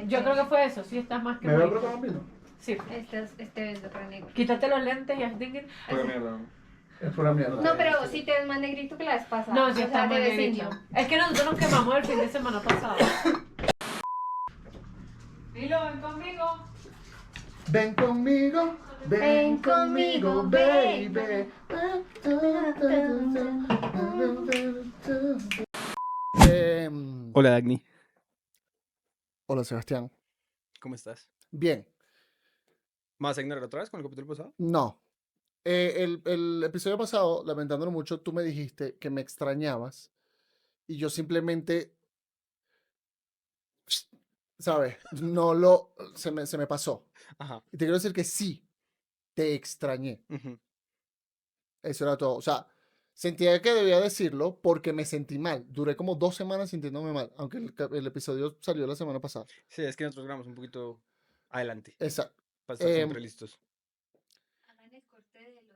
Yo creo que fue eso, sí estás más que ¿Me veo bonito. apretado vino? Sí. Este ves re negro. Quítate los lentes y haz ding. Pura mierda. Es pura mierda. No, pero sí te ves más negrito que la vez pasada. No, sí o sea, está te más ves negrito. indio. Es que nosotros nos quemamos el fin de semana pasado. Milo, ven conmigo. Ven conmigo, Ven conmigo, baby. Hola, Dagny. Hola, Sebastián. ¿Cómo estás? Bien, ¿Me vas a ignorar otra vez con el capítulo pasado? no. El episodio pasado, lamentándolo mucho, tú me dijiste que me extrañabas y yo simplemente, ¿sabes? Se me pasó. Ajá. Y te quiero decir que sí, te extrañé. Ujú. Eso era todo. O sea, sentía que debía decirlo porque me sentí mal. Duré como 2 semanas sintiéndome mal, aunque el episodio salió la semana pasada. Sí, es que nosotros grabamos un poquito adelante Exacto. para estar siempre listos. Hagan el corte de los...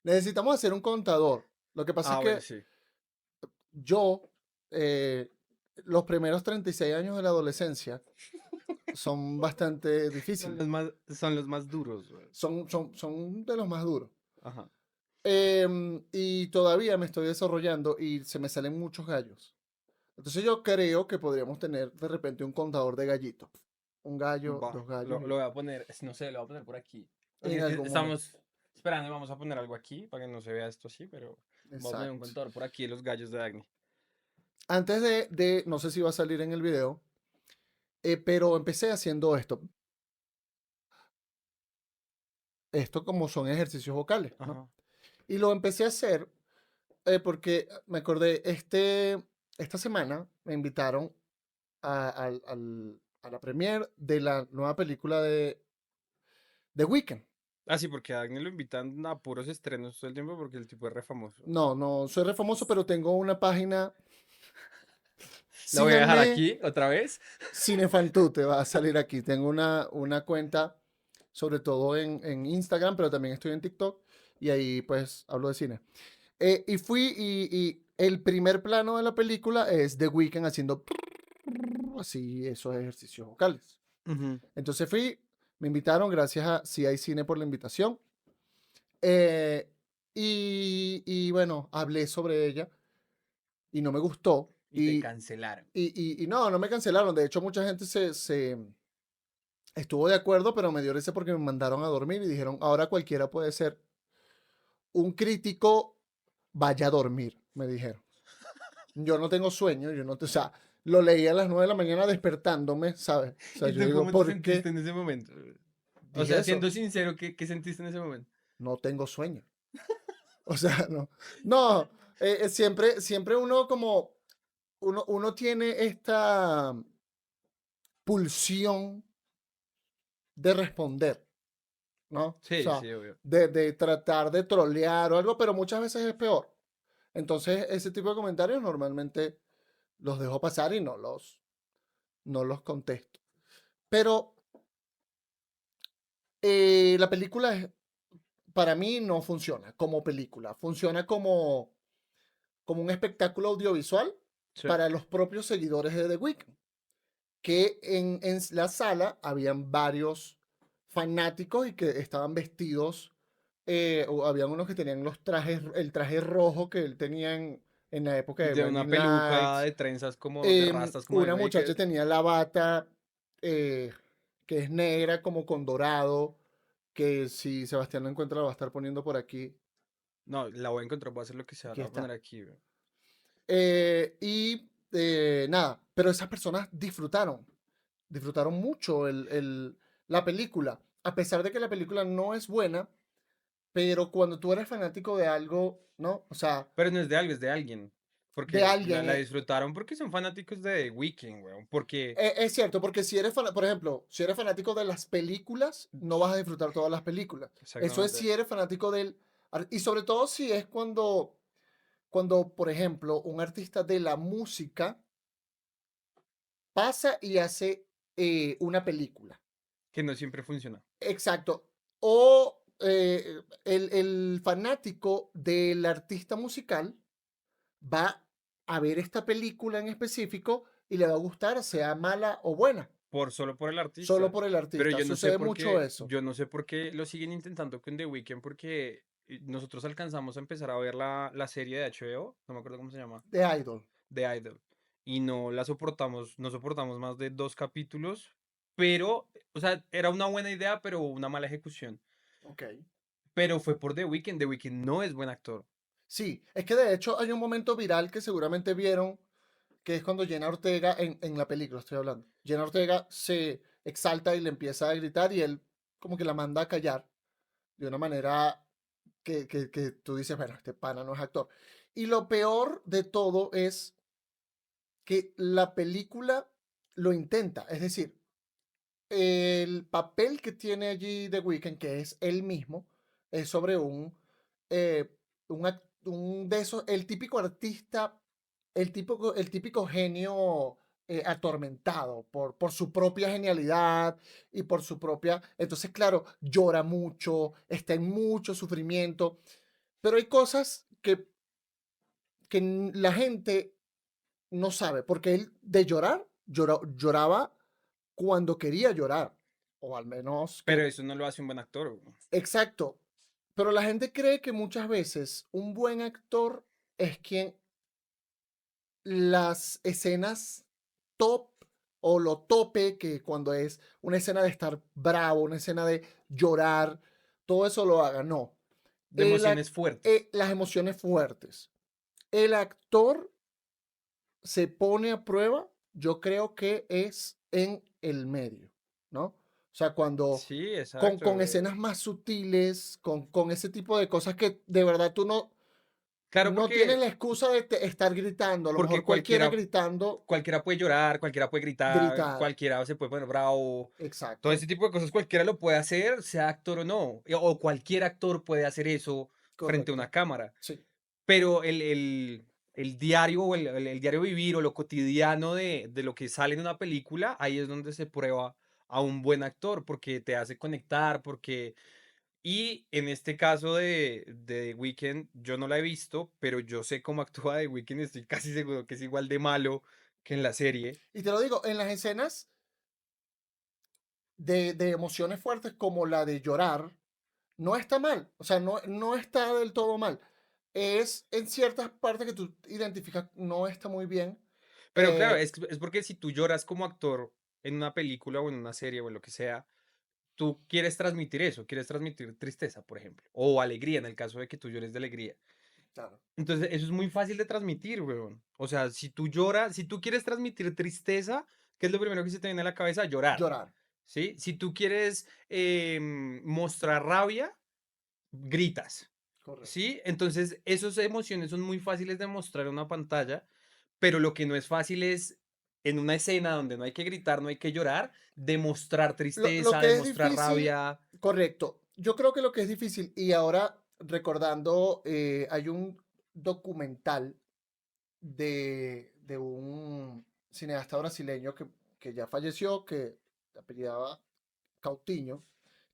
Necesitamos hacer un contador. Lo que pasa es Bueno, que sí. yo, los primeros 36 años de la adolescencia son bastante difíciles. Son los más duros, güey. Son de los más duros. Ajá. Y todavía me estoy desarrollando y se me salen muchos gallos. Entonces yo creo que podríamos tener de repente un contador de gallitos. Un gallo, Va, dos gallos. lo voy a poner, no sé, lo voy a poner por aquí. En algún Estamos esperando, vamos a poner algo aquí para que no se vea esto así, pero vamos a poner un Exacto. contador por aquí de los gallos de Dagny. Antes no sé si va a salir en el video, pero empecé haciendo esto. Esto como son ejercicios vocales, ¿no? Ajá. Y lo empecé a hacer porque me acordé, esta semana me invitaron a la premiere de la nueva película de The Weeknd. Ah, sí, porque a Dagny lo invitan a puros estrenos todo el tiempo porque el tipo es re famoso. No soy re famoso, pero tengo una página. La voy a dejar Síganme, aquí otra vez. Cinefantú, te va a salir aquí. Tengo una cuenta, sobre todo en Instagram, pero también estoy en TikTok y ahí pues hablo de cine. Y fui y el primer plano de la película es The Weeknd haciendo así esos ejercicios vocales. Ujú. Entonces fui, me invitaron, gracias a Si Hay Cine por la invitación. Eh, y bueno, hablé sobre ella y no me gustó. Y te cancelaron. Y no me cancelaron. De hecho, mucha gente se estuvo de acuerdo, pero me dio risa porque me mandaron a dormir y dijeron, ahora cualquiera puede ser un crítico, vaya a dormir, me dijeron. Yo no tengo sueño, o sea, lo leí a las 9 de la mañana despertándome, ¿sabes? O sea, ¿Y yo tú digo, cómo te ¿por qué sentiste en ese momento? O dije sea, eso? siendo sincero, ¿qué sentiste en ese momento? No tengo sueño. O sea, no, siempre uno como, uno tiene esta pulsión de responder, ¿no? O Sí, sea, sí, obvio. de tratar de trolear o algo, pero muchas veces es peor. Entonces, ese tipo de comentarios normalmente los dejo pasar y no los contesto. Pero la película para mí no funciona como película, funciona como un espectáculo audiovisual Sí. para los propios seguidores de The Weeknd, que en la sala habían varios fanáticos y que estaban vestidos, o habían unos que tenían el traje rojo que él tenía en la época de De una Blinding peluca Lights. de trenzas como de rastas como de Una muchacha Wicked. tenía la bata eh, que es negra como con dorado, que si Sebastián lo encuentra la va a estar poniendo por aquí. No, la voy a encontrar, voy a hacer lo que sea, Aquí la voy a poner está. aquí, güey. Nada, pero esas personas disfrutaron mucho la película, a pesar de que la película no es buena, pero cuando tú eres fanático de algo, ¿no? O sea, Pero no es de algo, es de alguien. de Porque alguien, la disfrutaron porque son fanáticos de The Weeknd, güey. Porque, es cierto, porque si eres, por ejemplo, si eres fanático de las películas, no vas a disfrutar todas las películas. Eso es exactamente. si eres fanático y sobre todo si es cuando, por ejemplo, un artista de la música pasa y hace una película. Que no siempre funciona. Exacto. O el fanático del artista musical va a ver esta película en específico, y le va a gustar, sea mala o buena, Solo por el solo artista. por el Pero artista. yo no sé Sucede por mucho qué, eso. yo no sé por qué lo siguen intentando con The Weeknd, porque nosotros alcanzamos a empezar a ver la serie de HBO, no me acuerdo cómo se llama, De Idol. The Idol, y no la soportamos, no soportamos más de 2 capítulos, pero, o sea, era una buena idea, pero una mala ejecución. Ok. Pero fue por The Weeknd no es buen actor. Sí, es que de hecho hay un momento viral que seguramente vieron, que es cuando Jenna Ortega, en la película estoy hablando, Jenna Ortega se exalta y le empieza a gritar y él como que la manda a callar de una manera que tú dices, bueno, este pana no es actor. Y lo peor de todo es que la película lo intenta, es decir, el papel que tiene allí The Weeknd, que es él mismo, es sobre eh, un de esos, el típico artista, el típico genio atormentado por su propia genialidad y por su propia. Entonces, claro, llora mucho, está en mucho sufrimiento, pero hay cosas que la gente no sabe, porque él de llorar, lloraba cuando quería llorar, o al menos Pero que, eso no lo hace un buen actor, güey. exacto, pero la gente cree que muchas veces un buen actor es quien las escenas top o lo tope, que cuando es una escena de estar bravo, una escena de llorar, todo eso lo haga, no. De emociones fuertes. Las emociones fuertes. El actor se pone a prueba, yo creo que es en el medio, ¿no? O sea, cuando Sí, con exacto. escenas más sutiles, con ese tipo de cosas que de verdad tú Claro, no tienes porque, la excusa de estar gritando. A lo porque mejor cualquiera gritando, cualquiera puede llorar, cualquiera puede gritar, gritar. cualquiera se puede poner bravo. Todo Exacto, ese tipo de cosas cualquiera lo puede hacer, sea actor o no. O cualquier actor puede hacer eso frente a una correcto. cámara. Sí. Pero el diario o el diario vivir o lo cotidiano de lo que sale en una película, ahí es donde se prueba a un buen actor, porque te hace conectar, porque... Y en este caso de The Weeknd, yo no la he visto, pero yo sé cómo actúa The Weeknd, estoy casi seguro que es igual de malo que en la serie. Y te lo digo, en las escenas de emociones fuertes como la de llorar, no está mal. O sea, no está del todo mal. Es en ciertas partes que tú identificas, no está muy bien. Pero claro, Eh, es porque si tú lloras como actor en una película o en una serie o en lo que sea, tú quieres transmitir eso, quieres transmitir tristeza, por ejemplo, o alegría en el caso de que tú llores de alegría. claro, Entonces, eso es muy fácil de transmitir, weón. O sea, si tú lloras, si tú quieres transmitir tristeza, ¿qué es lo primero que se te viene a la cabeza? Llorar, llorar. ¿sí? Si tú quieres mostrar rabia, gritas, Correcto. ¿sí? Entonces, esas emociones son muy fáciles de mostrar en una pantalla, pero lo que no es fácil es en una escena donde no hay que gritar, no hay que llorar, demostrar Lo tristeza, que es demostrar difícil, rabia. correcto. Yo creo que lo que es difícil, y ahora recordando, hay un documental de un cineasta brasileño que ya falleció, que apellidaba Cautiño.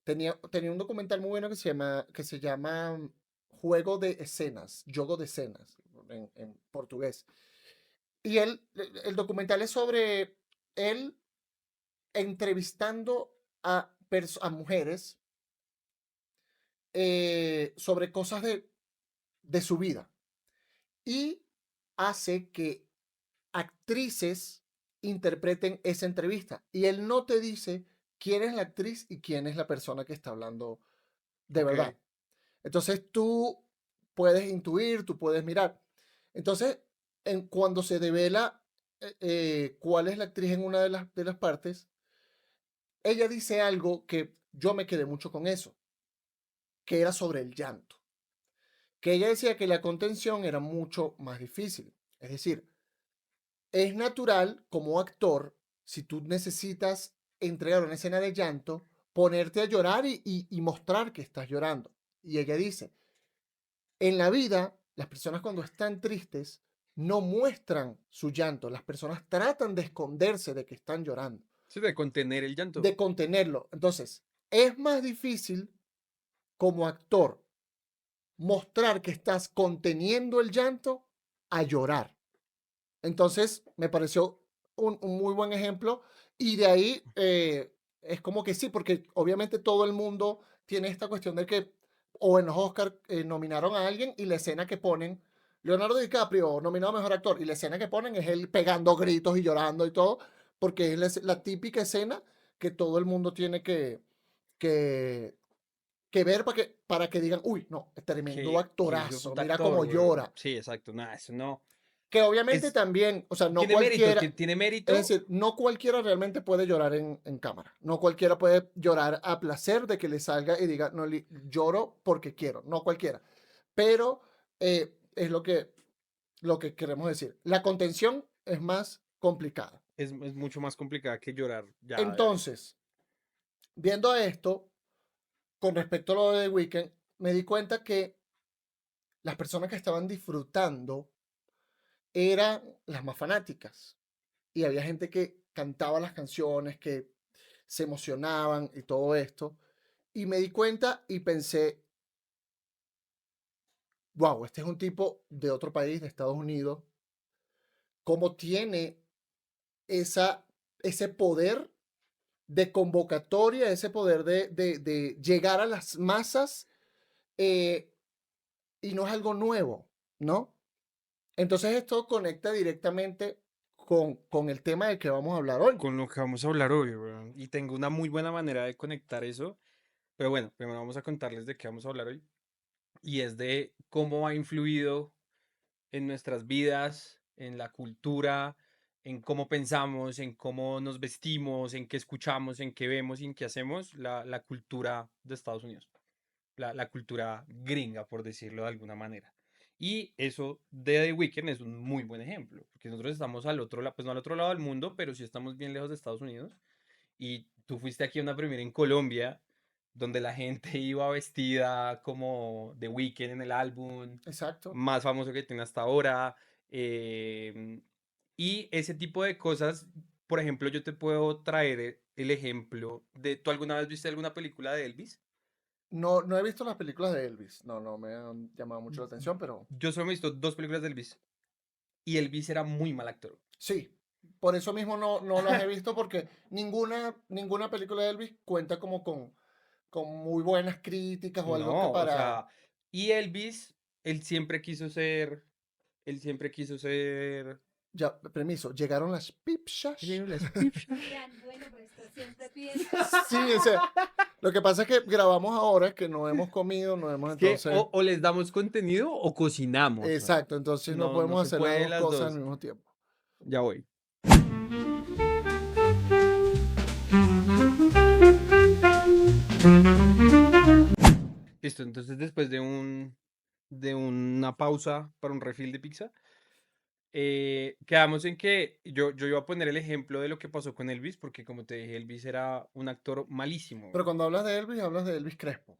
Tenía un documental muy bueno que se llama Juego de Escenas, Jogo de Escenas, en portugués. Y el documental es sobre él entrevistando a mujeres sobre cosas de su vida y hace que actrices interpreten esa entrevista. Y él no te dice quién es la actriz y quién es la persona que está hablando de Ok. verdad. Entonces tú puedes intuir, tú puedes mirar. Entonces, cuando se devela cuál es la actriz en una de las partes, ella dice algo que yo me quedé mucho con eso, que era sobre el llanto. Que ella decía que la contención era mucho más difícil. Es decir, es natural como actor, si tú necesitas entregar una escena de llanto, ponerte a llorar y mostrar que estás llorando. Y ella dice, en la vida, las personas cuando están tristes no muestran su llanto, las personas tratan de esconderse de que están llorando, Sí, de contener el llanto. de contenerlo. Entonces, es más difícil como actor mostrar que estás conteniendo el llanto a llorar. Entonces, me pareció un muy buen ejemplo. Y de ahí es como que sí, porque obviamente todo el mundo tiene esta cuestión de que, o en los Oscars nominaron a alguien y la escena que ponen, Leonardo DiCaprio nominado a Mejor Actor, y la escena que ponen es él pegando gritos y llorando y todo, porque es la típica escena que todo el mundo tiene que, que ver para que digan, uy, no, tremendo Que hijo de actorazo, puta mira actor, cómo weón. llora. Sí, exacto. Nada, eso no. Que obviamente Es, también, o sea, no tiene mérito, cualquiera, tiene es mérito. decir, no cualquiera realmente puede llorar en cámara. No cualquiera puede llorar a placer de que le salga y diga, no, lloro porque quiero. No cualquiera. Pero es lo que queremos decir. La contención es más complicada. Es mucho más complicada que llorar. Ya, ya. Entonces, viendo esto, con respecto a lo de The Weeknd, me di cuenta que las personas que estaban disfrutando eran las más fanáticas. Y había gente que cantaba las canciones, que se emocionaban y todo esto. Y me di cuenta y pensé, wow, este es un tipo de otro país, de Estados Unidos, cómo tiene ese poder de convocatoria, ese poder de llegar a las masas eh, y no es algo nuevo, ¿no? Entonces esto conecta directamente con el tema del que vamos a hablar hoy. Con lo que vamos a hablar hoy, weón. Y tengo una muy buena manera de conectar eso. Pero bueno, primero vamos a contarles de qué vamos a hablar hoy. Y es de cómo ha influido en nuestras vidas, en la cultura, en cómo pensamos, en cómo nos vestimos, en qué escuchamos, en qué vemos y en qué hacemos la cultura de Estados Unidos. La cultura gringa, por decirlo de alguna manera. Y eso de The Weeknd es un muy buen ejemplo, porque nosotros estamos al otro lado, pues no al otro lado del mundo, pero sí estamos bien lejos de Estados Unidos. Y tú fuiste aquí a una premiere en Colombia, donde la gente iba vestida como The Weeknd en el álbum Exacto. más famoso que tiene hasta ahora. em, y ese tipo de cosas, por ejemplo, yo te puedo traer el ejemplo de, ¿tú alguna vez viste alguna película de Elvis? No, no he visto las películas de Elvis. No, no me han llamado mucho la atención, pero Yo solo he visto dos películas de Elvis y Elvis era muy mal actor. sí. Por eso mismo no las he visto porque ninguna película de Elvis cuenta como con muy buenas críticas o algo que No, o para... sea, y Elvis, él siempre quiso ser... Ya, permiso, llegaron las pipshas. Dirán, bueno, pero esto siempre piden. Sí, o sea, lo que pasa es que grabamos ahora, que no hemos comido, no hemos Es que entonces... o les damos contenido o cocinamos. Exacto, entonces no No, no podemos se hacer puede las las dos cosas dos. al mismo tiempo. Ya voy. Listo, entonces después de una pausa para un refill de pizza, quedamos en que yo iba a poner el ejemplo de lo que pasó con Elvis, porque como te dije, Elvis era un actor malísimo. Pero cuando hablas de Elvis Crespo.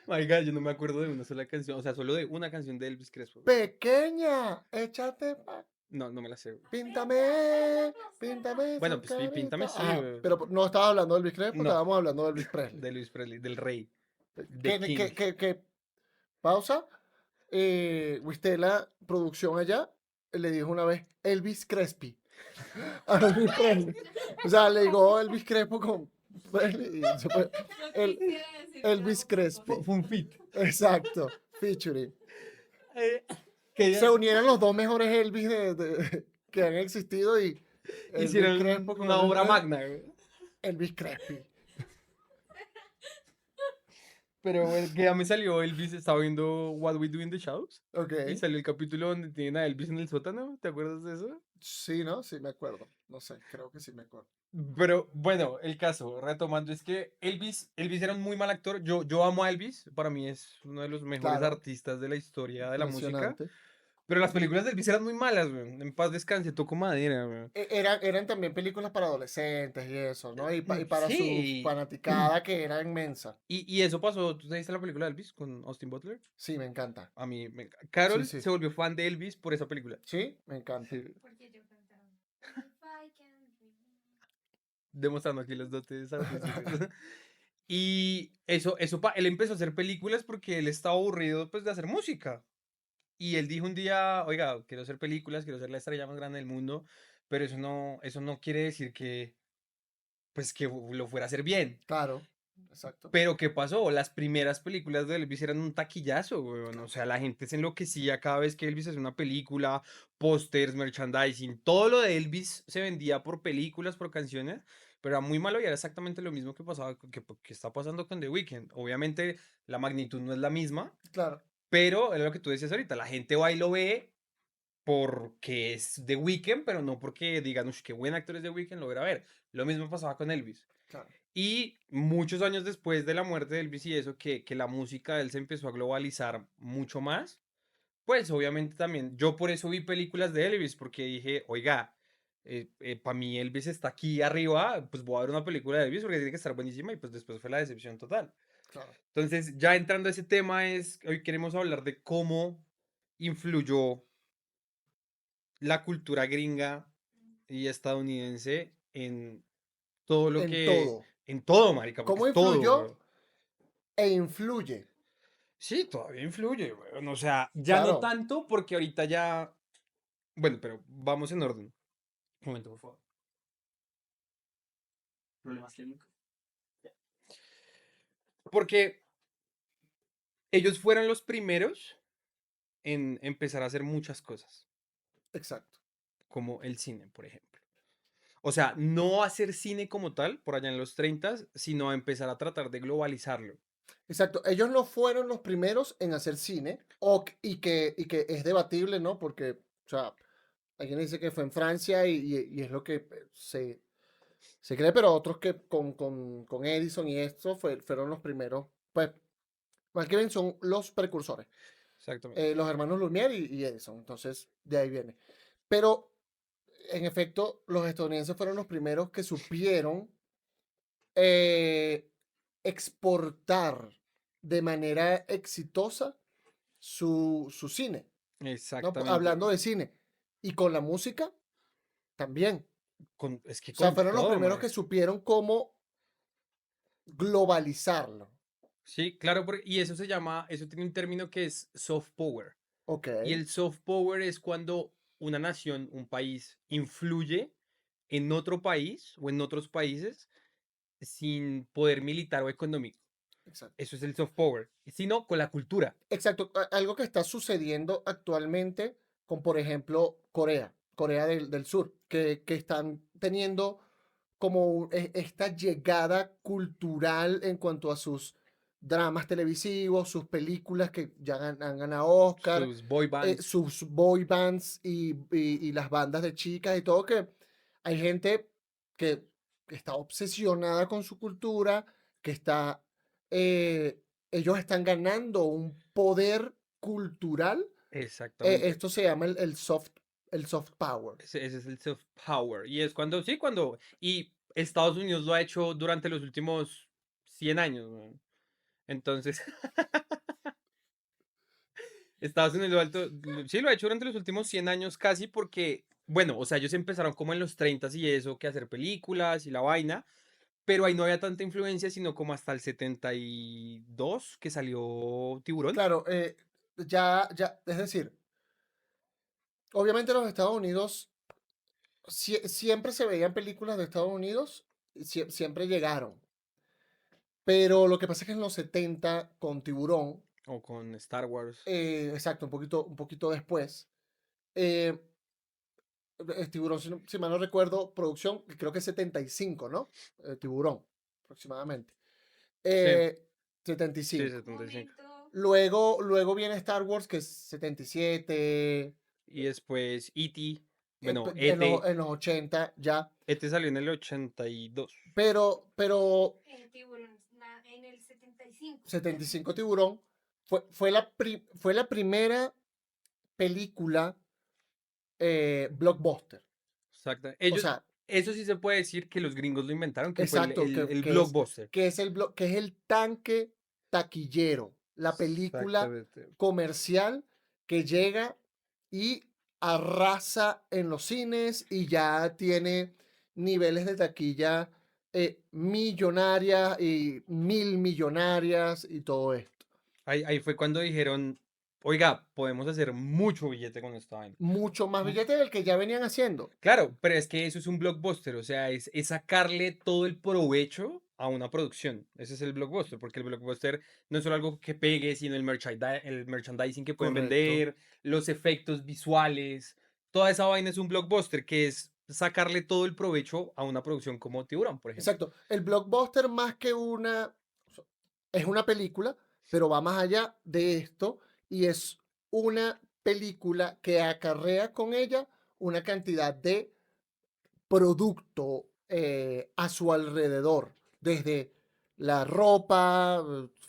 Marica, yo no me acuerdo de una sola canción, o sea, solo de una canción de Elvis Crespo. Pequeña, échate pa... No me la sé. Píntame Bueno, esa pues píntame, carita. sí. Ajá, pero no estaba hablando de Elvis Crespo, No, estábamos hablando de Elvis Presley. de Elvis Presley, del rey, de Que, King. que, que, que- pausa. Wistela, producción allá, le dijo una vez Elvis Crespi a Elvis Presley. O sea, le digo Elvis Crespo con Presley y se fue el, Elvis Crespi. Fue un fit. Exacto, featuring. Que Se unieron los dos mejores Elvis que han existido y Elvis hicieron Crespo con una Elvis obra Presley, magna, güey. Elvis Crespi. Pero bueno, que ya me salió Elvis, estaba viendo What We Do in the Shadows Ok. y salió el capítulo donde tienen a Elvis en el sótano, ¿te acuerdas de eso? Sí, ¿no? Sí, me acuerdo. No sé, creo que sí me acuerdo. Pero bueno, el caso, retomando, es que Elvis era un muy mal actor. Yo amo a Elvis, para mí es uno de los mejores Claro. artistas de la historia de la música. Impresionante. Pero las películas de Elvis eran muy malas, güey. En paz descanse, toco madera, güey. Eran también películas para adolescentes y eso, ¿no? Y para su Sí. fanaticada que era inmensa. Y eso pasó, ¿tú te viste la película de Elvis con Austin Butler? Sí, me encanta. A mí, Carol sí. se volvió fan de Elvis por esa película. Sí, me encanta. Sí, Porque yo cantaba. If I can dream. demostrando aquí los dotes artísticos. Y él empezó a hacer películas porque él estaba aburrido pues, de hacer música. Y él dijo un día, oiga, quiero hacer películas, quiero ser la estrella más grande del mundo, pero eso no quiere decir que, pues, que lo fuera a hacer bien. Claro, exacto. Pero ¿qué pasó? Las primeras películas de Elvis eran un taquillazo, weón. O Claro. sea, la gente se enloquecía cada vez que Elvis hacía una película, pósters, merchandising, todo lo de Elvis se vendía por películas, por canciones, pero era muy malo y era exactamente lo mismo que pasaba, que está pasando con The Weeknd. Obviamente la magnitud no es la misma, Claro. pero era lo que tú decías ahorita, la gente va y lo ve porque es The Weeknd, pero no porque digan, uff, qué buen actor es The Weeknd, lo voy a ir a ver. Lo mismo pasaba con Elvis. Claro. Y muchos años después de la muerte de Elvis y eso, que la música de él se empezó a globalizar mucho más, pues obviamente también, yo por eso vi películas de Elvis, porque dije, oiga, para mí Elvis está aquí arriba, pues voy a ver una película de Elvis porque tiene que estar buenísima y pues después fue la decepción total. Claro. Entonces, ya entrando a ese tema, hoy queremos hablar de cómo influyó la cultura gringa y estadounidense en todo lo En que, todo. en todo, marica, porque ¿Cómo es todo, influyó weón. e influye? Sí, todavía influye, weón. O sea, ya no Claro. tanto porque ahorita ya. Bueno, pero vamos en orden. Un momento, por favor. ¿Problemas técnicos? Porque ellos fueron los primeros en empezar a hacer muchas cosas, Exacto. como el cine, por ejemplo. O sea, no hacer cine como tal, por allá en los 30, sino a empezar a tratar de globalizarlo. Exacto. Ellos no fueron los primeros en hacer cine y que es debatible, ¿no? Porque, o sea, alguien dice que fue en Francia y es lo que se cree, pero otros que con Edison y esto fueron los primeros, pues, más que bien son los precursores, Exactamente. los hermanos Lumière y Edison, entonces de ahí viene. Pero, en efecto, los estadounidenses fueron los primeros que supieron eh, exportar de manera exitosa su cine, ¿no? Exactamente. Hablando de cine. Y con la música también. Es que O sea, con fueron los todo, primeros que man. supieron cómo globalizarlo. Sí, claro, y eso se llama, eso tiene un término que es soft power. Ok, Y el soft power es cuando una nación, un país, influye en otro país o en otros países sin poder militar o económico. exacto. Eso es el soft power, sino con la cultura. Exacto. Algo que está sucediendo actualmente con, por ejemplo, Corea del Sur, que están teniendo como esta llegada cultural en cuanto a sus dramas televisivos, sus películas que ya han ganado Oscar, Sus boy bands. sus boy bands y las bandas de chicas y todo, que hay gente que está obsesionada con su cultura, que está, eh, ellos están ganando un poder cultural. Exactamente. Esto se llama el soft power. Ese es el soft power. Y es cuando, sí, cuando. Y Estados Unidos lo ha hecho durante los últimos 100 años, weón. Entonces, Estados Unidos sí lo ha hecho durante los últimos 100 años casi porque, bueno, o sea, ellos empezaron como en los 30 y eso, que hacer películas y la vaina, pero ahí no había tanta influencia, sino como hasta el 72 que salió Tiburón. Claro, ya, es decir, obviamente los Estados Unidos siempre se veían películas de Estados Unidos, y siempre llegaron. Pero lo que pasa es que en los 70 con Tiburón, O con Star Wars. exacto, un poquito después, eh, Tiburón, si mal no recuerdo, producción, creo que es 75, ¿no? Tiburón, aproximadamente. Sí, Eh, sí, 75. 75. Momento. Luego viene Star Wars, que es 77, Y después E.T., eh, bueno, en los, E.T., en los 80 ya. E.T. salió en el 82. Pero Tiburón en el 75. 75 Tiburón fue la primera película blockbuster. Exacto. O Ellos, sea, eso sí se puede decir que los gringos lo inventaron, que fue exacto, el que es, blockbuster. que es el tanque taquillero, la película Exactamente. comercial que llega y arrasa en los cines y ya tiene niveles de taquilla millonarias y mil millonarias y todo esto. Ahí fue cuando dijeron, oiga, podemos hacer mucho billete con esta vaina. Mucho más Mm, billete del que ya venían haciendo. Claro, pero es que eso es un blockbuster, o sea, es sacarle todo el provecho a una producción. Ese es el blockbuster, porque el blockbuster no es solo algo que pegue, sino el merchandising que pueden Correcto. vender, los efectos visuales, toda esa vaina es un blockbuster, que es sacarle todo el provecho a una producción como Tiburón, por ejemplo. Exacto. El blockbuster más que una, es una película, pero va más allá de esto y es una película que acarrea con ella una cantidad de producto a su alrededor, desde la ropa,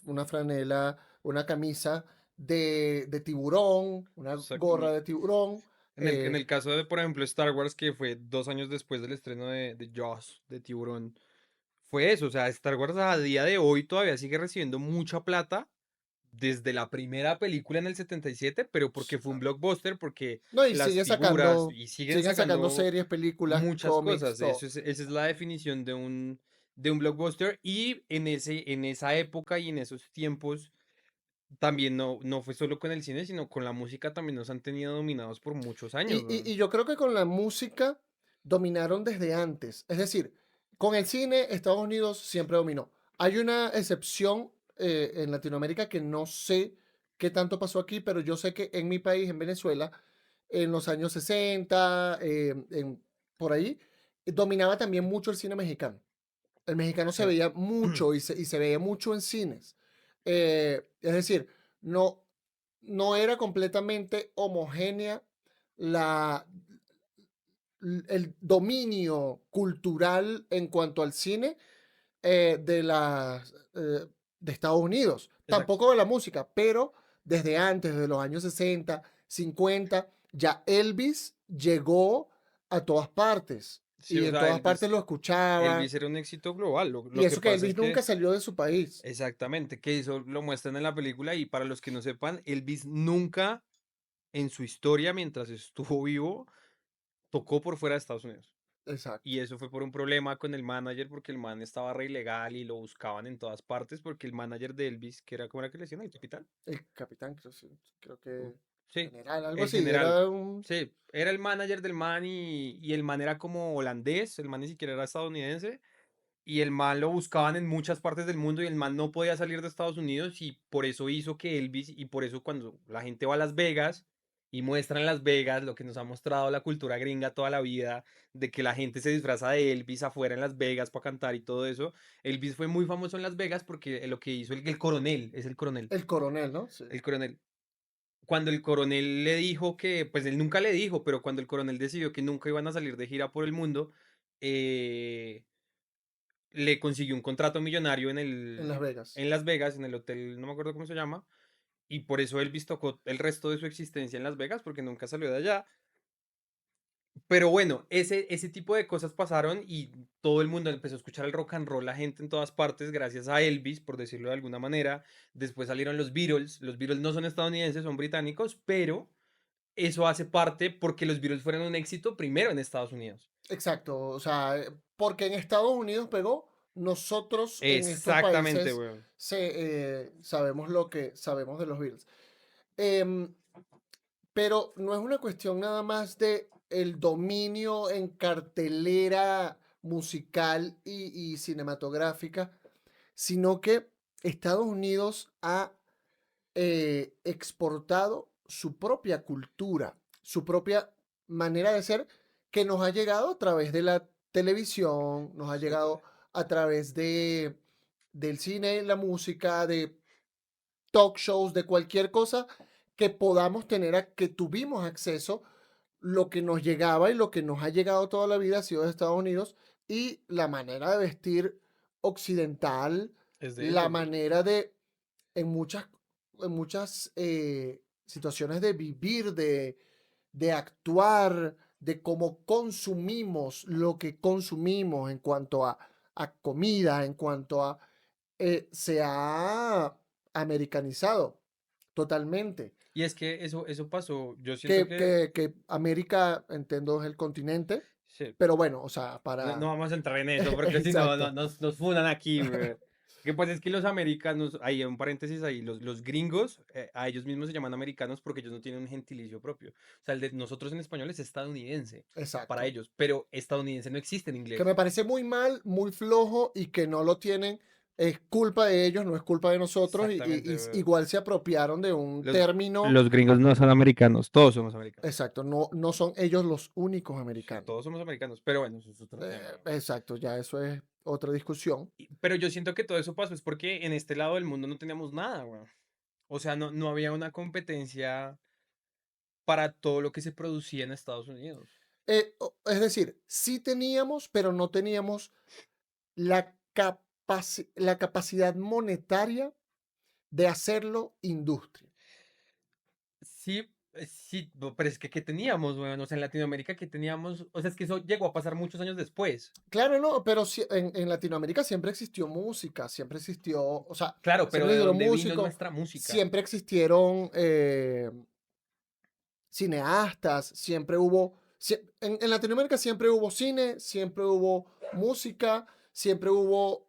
una franela, una camisa de tiburón, una gorra Exactamente. de tiburón. En el caso de, por ejemplo, Star Wars, que fue 2 años después del estreno de Jaws, de Tiburón, fue eso. O sea, Star Wars a día de hoy todavía sigue recibiendo mucha plata desde la primera película en el 77, pero porque fue un blockbuster, porque No, y las figuras y siguen siguen sacando sacando series, películas, muchas cómics, cosas. todo. Esa es la definición de un blockbuster. Y en esa época y en esos tiempos también no fue solo con el cine, sino con la música también nos han tenido dominados por muchos años, weón. Y yo creo que con la música dominaron desde antes. Es decir, con el cine Estados Unidos siempre dominó. Hay una excepción en Latinoamérica que no sé qué tanto pasó aquí, pero yo sé que en mi país, en Venezuela, en los años 60, por ahí, dominaba también mucho el cine mexicano. El mexicano se Sí. veía mucho y se veía mucho en cines. Es decir, no, no era completamente homogénea la, el dominio cultural en cuanto al cine de Estados Unidos. Exacto. Tampoco de la música, pero desde antes, desde los años 60, 50, ya Elvis llegó a todas partes Sí, y o en sea, todas partes lo escuchaban. Elvis era un éxito global. Y Lo que eso que pasa es Elvis nunca que, salió de su país. exactamente, que eso lo muestran en la película. Y para los que no sepan, Elvis nunca en su historia, mientras estuvo vivo, tocó por fuera de Estados Unidos. Exacto. Y eso fue por un problema con el manager, porque el man estaba re ilegal y lo buscaban en todas partes, porque el manager de Elvis, que era como era que le decían, el capitán. El capitán, creo, creo o- que Sí, general, algo el así. general. Era un... Sí, era el manager del man y el man era como holandés, el man ni siquiera era estadounidense. Y el man lo buscaban en muchas partes del mundo y el man no podía salir de Estados Unidos y por eso hizo que Elvis y por eso cuando la gente va a Las Vegas y muestra en Las Vegas lo que nos ha mostrado la cultura gringa toda la vida, de que la gente se disfraza de Elvis afuera en Las Vegas para cantar y todo eso. Elvis fue muy famoso en Las Vegas porque lo que hizo el coronel, es el coronel, El coronel, ¿no? Sí. el coronel. Cuando el coronel le dijo que, pues él nunca le dijo, pero cuando el coronel decidió que nunca iban a salir de gira por el mundo, eh, le consiguió un contrato millonario En Las Vegas. en Las Vegas, en el hotel, no me acuerdo cómo se llama, y por eso Elvis tocó el resto de su existencia en Las Vegas, porque nunca salió de allá. Pero bueno, ese tipo de cosas pasaron y todo el mundo empezó a escuchar el rock and roll, la gente en todas partes, gracias a Elvis, por decirlo de alguna manera. Después salieron los Beatles no son estadounidenses, son británicos, pero eso hace parte porque los Beatles fueron un éxito primero en Estados Unidos. Exacto. O sea, porque en Estados Unidos pegó, nosotros en estos Exactamente, países weón. sabemos lo que sabemos de los Beatles. Em, pero no es una cuestión nada más de el dominio en cartelera musical y cinematográfica, sino que Estados Unidos ha exportado su propia cultura, su propia manera de ser, que nos ha llegado a través de la televisión, nos ha Sí. llegado a través del cine, la música, de talk shows, de cualquier cosa que podamos tener, que tuvimos acceso, lo que nos llegaba y lo que nos ha llegado toda la vida ha sido de Estados Unidos y la manera de vestir occidental, Es de la ellos, weón. manera de, en muchas situaciones de vivir, de actuar, de cómo consumimos lo que consumimos en cuanto a comida, en cuanto a se ha americanizado totalmente. Y es que eso pasó. Yo siento que Que América, entiendo, es el continente, sí, pero bueno, o sea, no para... vamos a entrar en eso porque si no, Exacto. nos funan aquí, güey. que pasa es que los americanos, ahí un paréntesis ahí, los gringos, a ellos mismos se llaman americanos porque ellos no tienen un gentilicio propio. O sea, el de nosotros en español es estadounidense para Exacto. ellos, pero estadounidense no existe en Que me inglés. parece muy mal, muy flojo y que no lo tienen. Es culpa de ellos, no es culpa de nosotros. Exactamente, weón. Igual se apropiaron de un Los, término. los gringos no son americanos, todos somos americanos. Exacto, no, no son ellos los únicos Sí, americanos. todos somos americanos, pero bueno, eso es otro tema. Exacto, ya eso es otra discusión. Pero yo siento que todo eso pasó es porque en este lado del mundo no teníamos nada, weón. O sea, no había una competencia para todo lo que se producía en Estados Unidos. Es decir, sí teníamos, pero no teníamos la capacidad monetaria de hacerlo industria. Sí, sí, pero es que ¿qué teníamos, weón? O sea, en Latinoamérica, ¿qué teníamos? O sea, es que eso llegó a pasar muchos años después. Claro, no, pero en Latinoamérica siempre existió música, siempre existió, o sea, Claro, pero siempre ¿de existieron dónde vino músicos, nuestra música? siempre existieron cineastas, siempre hubo, en Latinoamérica siempre hubo cine, siempre hubo música, siempre hubo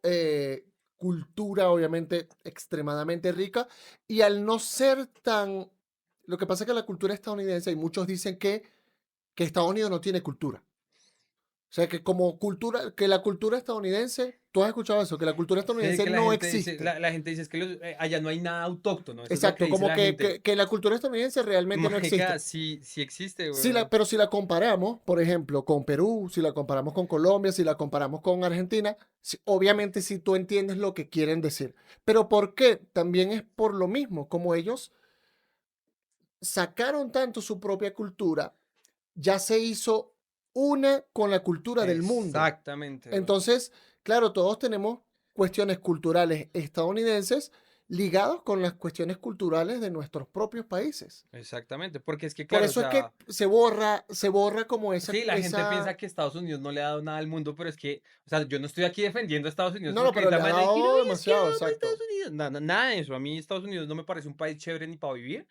cultura, obviamente, extremadamente rica, y al no ser tan, lo que pasa es que la cultura estadounidense, y muchos dicen que Estados Unidos no tiene cultura. O sea, que como cultura, que la cultura estadounidense, tú has escuchado eso, que la cultura Sí, estadounidense que la no gente dice, existe. la gente dice es que allá no hay nada autóctono, eso es lo que Exacto, dice como la gente. que la cultura estadounidense realmente no existe. Marica, sí, sí existe, Si weón. pero si la comparamos, por ejemplo, con Perú, si la comparamos con Colombia, si la comparamos con Argentina, obviamente si tú entiendes lo que quieren decir. Pero ¿por qué? También es por lo mismo, como ellos sacaron tanto su propia cultura, ya se hizo una con la cultura del mundo. Exactamente, weón. Entonces, claro, todos tenemos cuestiones culturales estadounidenses ligados con las cuestiones culturales de nuestros propios países. Exactamente, porque es que, Por claro, o eso es que sea, se borra como sí, la gente piensa que Estados Unidos no le ha dado nada al mundo, pero es que, o sea, yo no estoy aquí defendiendo a Estados Unidos No, no, porque pero le esa ha manera de que no, dado es que demasiado, amo a Estados exacto. Unidos, nada de eso. A mí Estados Unidos no me parece un país chévere ni para vivir,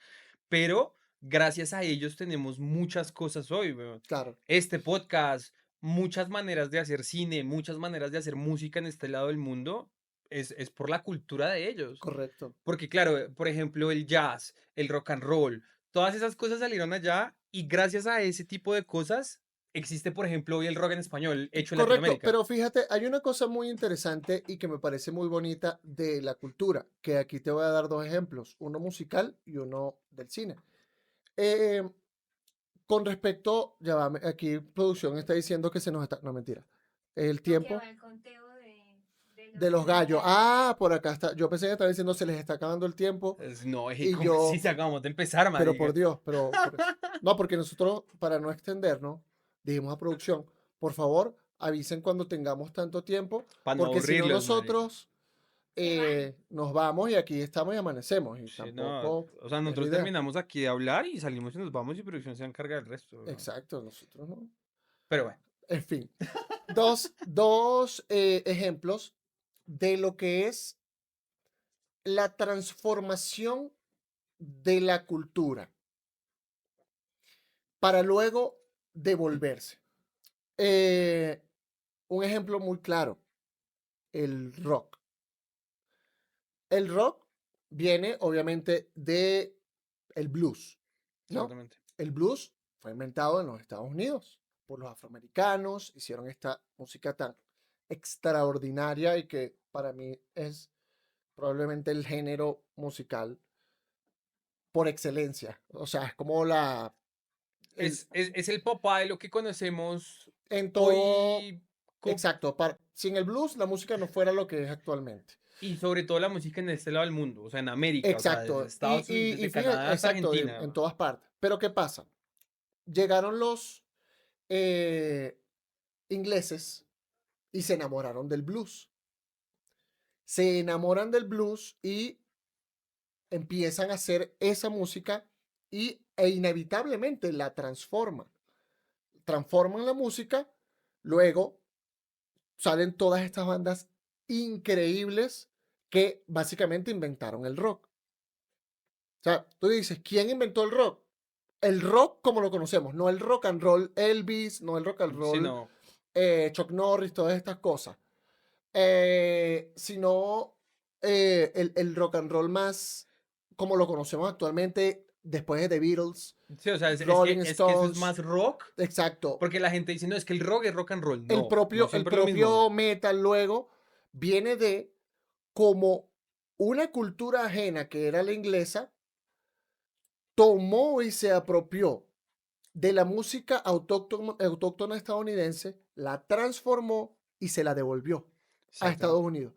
pero gracias a ellos tenemos muchas cosas hoy, weón. Claro, Este podcast, muchas maneras de hacer cine, muchas maneras de hacer música en este lado del mundo, es por la cultura de ellos. correcto. Porque claro, por ejemplo, el jazz, el rock and roll, todas esas cosas salieron allá y gracias a ese tipo de cosas existe, por ejemplo, hoy el rock en español hecho en Correcto, Latinoamérica. pero fíjate, hay una cosa muy interesante y que me parece muy bonita de la cultura, que aquí te voy a dar dos ejemplos, uno musical y uno del cine. Eh, con respecto, ya va, aquí producción está diciendo que se nos está, no mentira, el No, que tiempo va el conteo de los gallos. Ah, por acá está, yo pensé que estaba diciendo se les está acabando el tiempo No, es y como si yo, se acabamos de empezar, pero por marica. Dios, pero por eso. No, porque nosotros, para no extendernos, dijimos a producción, por favor, avisen cuando tengamos tanto tiempo, Para no porque si no aburrirlos, marica. nosotros se van. nos vamos y aquí estamos y amanecemos y Sí, no, tampoco o sea, es la nosotros idea. terminamos aquí de hablar y salimos y nos vamos y producción se encarga del resto, weón. Exacto, nosotros no. Pero bueno, En fin, dos ejemplos de lo que es la transformación de la cultura para luego devolverse. Eh, un ejemplo muy claro, el rock. El rock viene obviamente de el blues, ¿no? exactamente. El blues fue inventado en los Estados Unidos por los afroamericanos, hicieron esta música tan extraordinaria y que para mí es probablemente el género musical por excelencia. O sea, es como el, Es el papá de lo que conocemos en todo, hoy exacto, sin el blues la música no fuera lo que es actualmente. y sobre todo la música en este lado del mundo, o sea, en América, o sea, desde Exacto, Estados Unidos, y desde fíjate, Canadá hasta exacto, Argentina. en todas partes. Pero ¿qué pasa? Llegaron los eh, ingleses y se enamoraron del blues. Se enamoran del blues y empiezan a hacer esa música e inevitablemente la transforman. Transforman la música, luego salen todas estas bandas increíbles que básicamente inventaron el rock. O sea, tú dices, ¿quién inventó el rock? El rock como lo conocemos, no el rock and roll Elvis, no el rock and Sí, roll no. Chuck Norris, todas estas cosas, sino el rock and roll más como lo conocemos actualmente, después de The Beatles, Sí, o sea, Rolling es que eso es más Stones. rock, Exacto. porque la gente dice, no, es que el rock es rock and roll. El No, no propio, el siempre es lo mismo. propio metal luego viene de como una cultura ajena que era la inglesa, tomó y se apropió de la música autóctona estadounidense, la transformó y se la devolvió a Estados Exactamente. Unidos.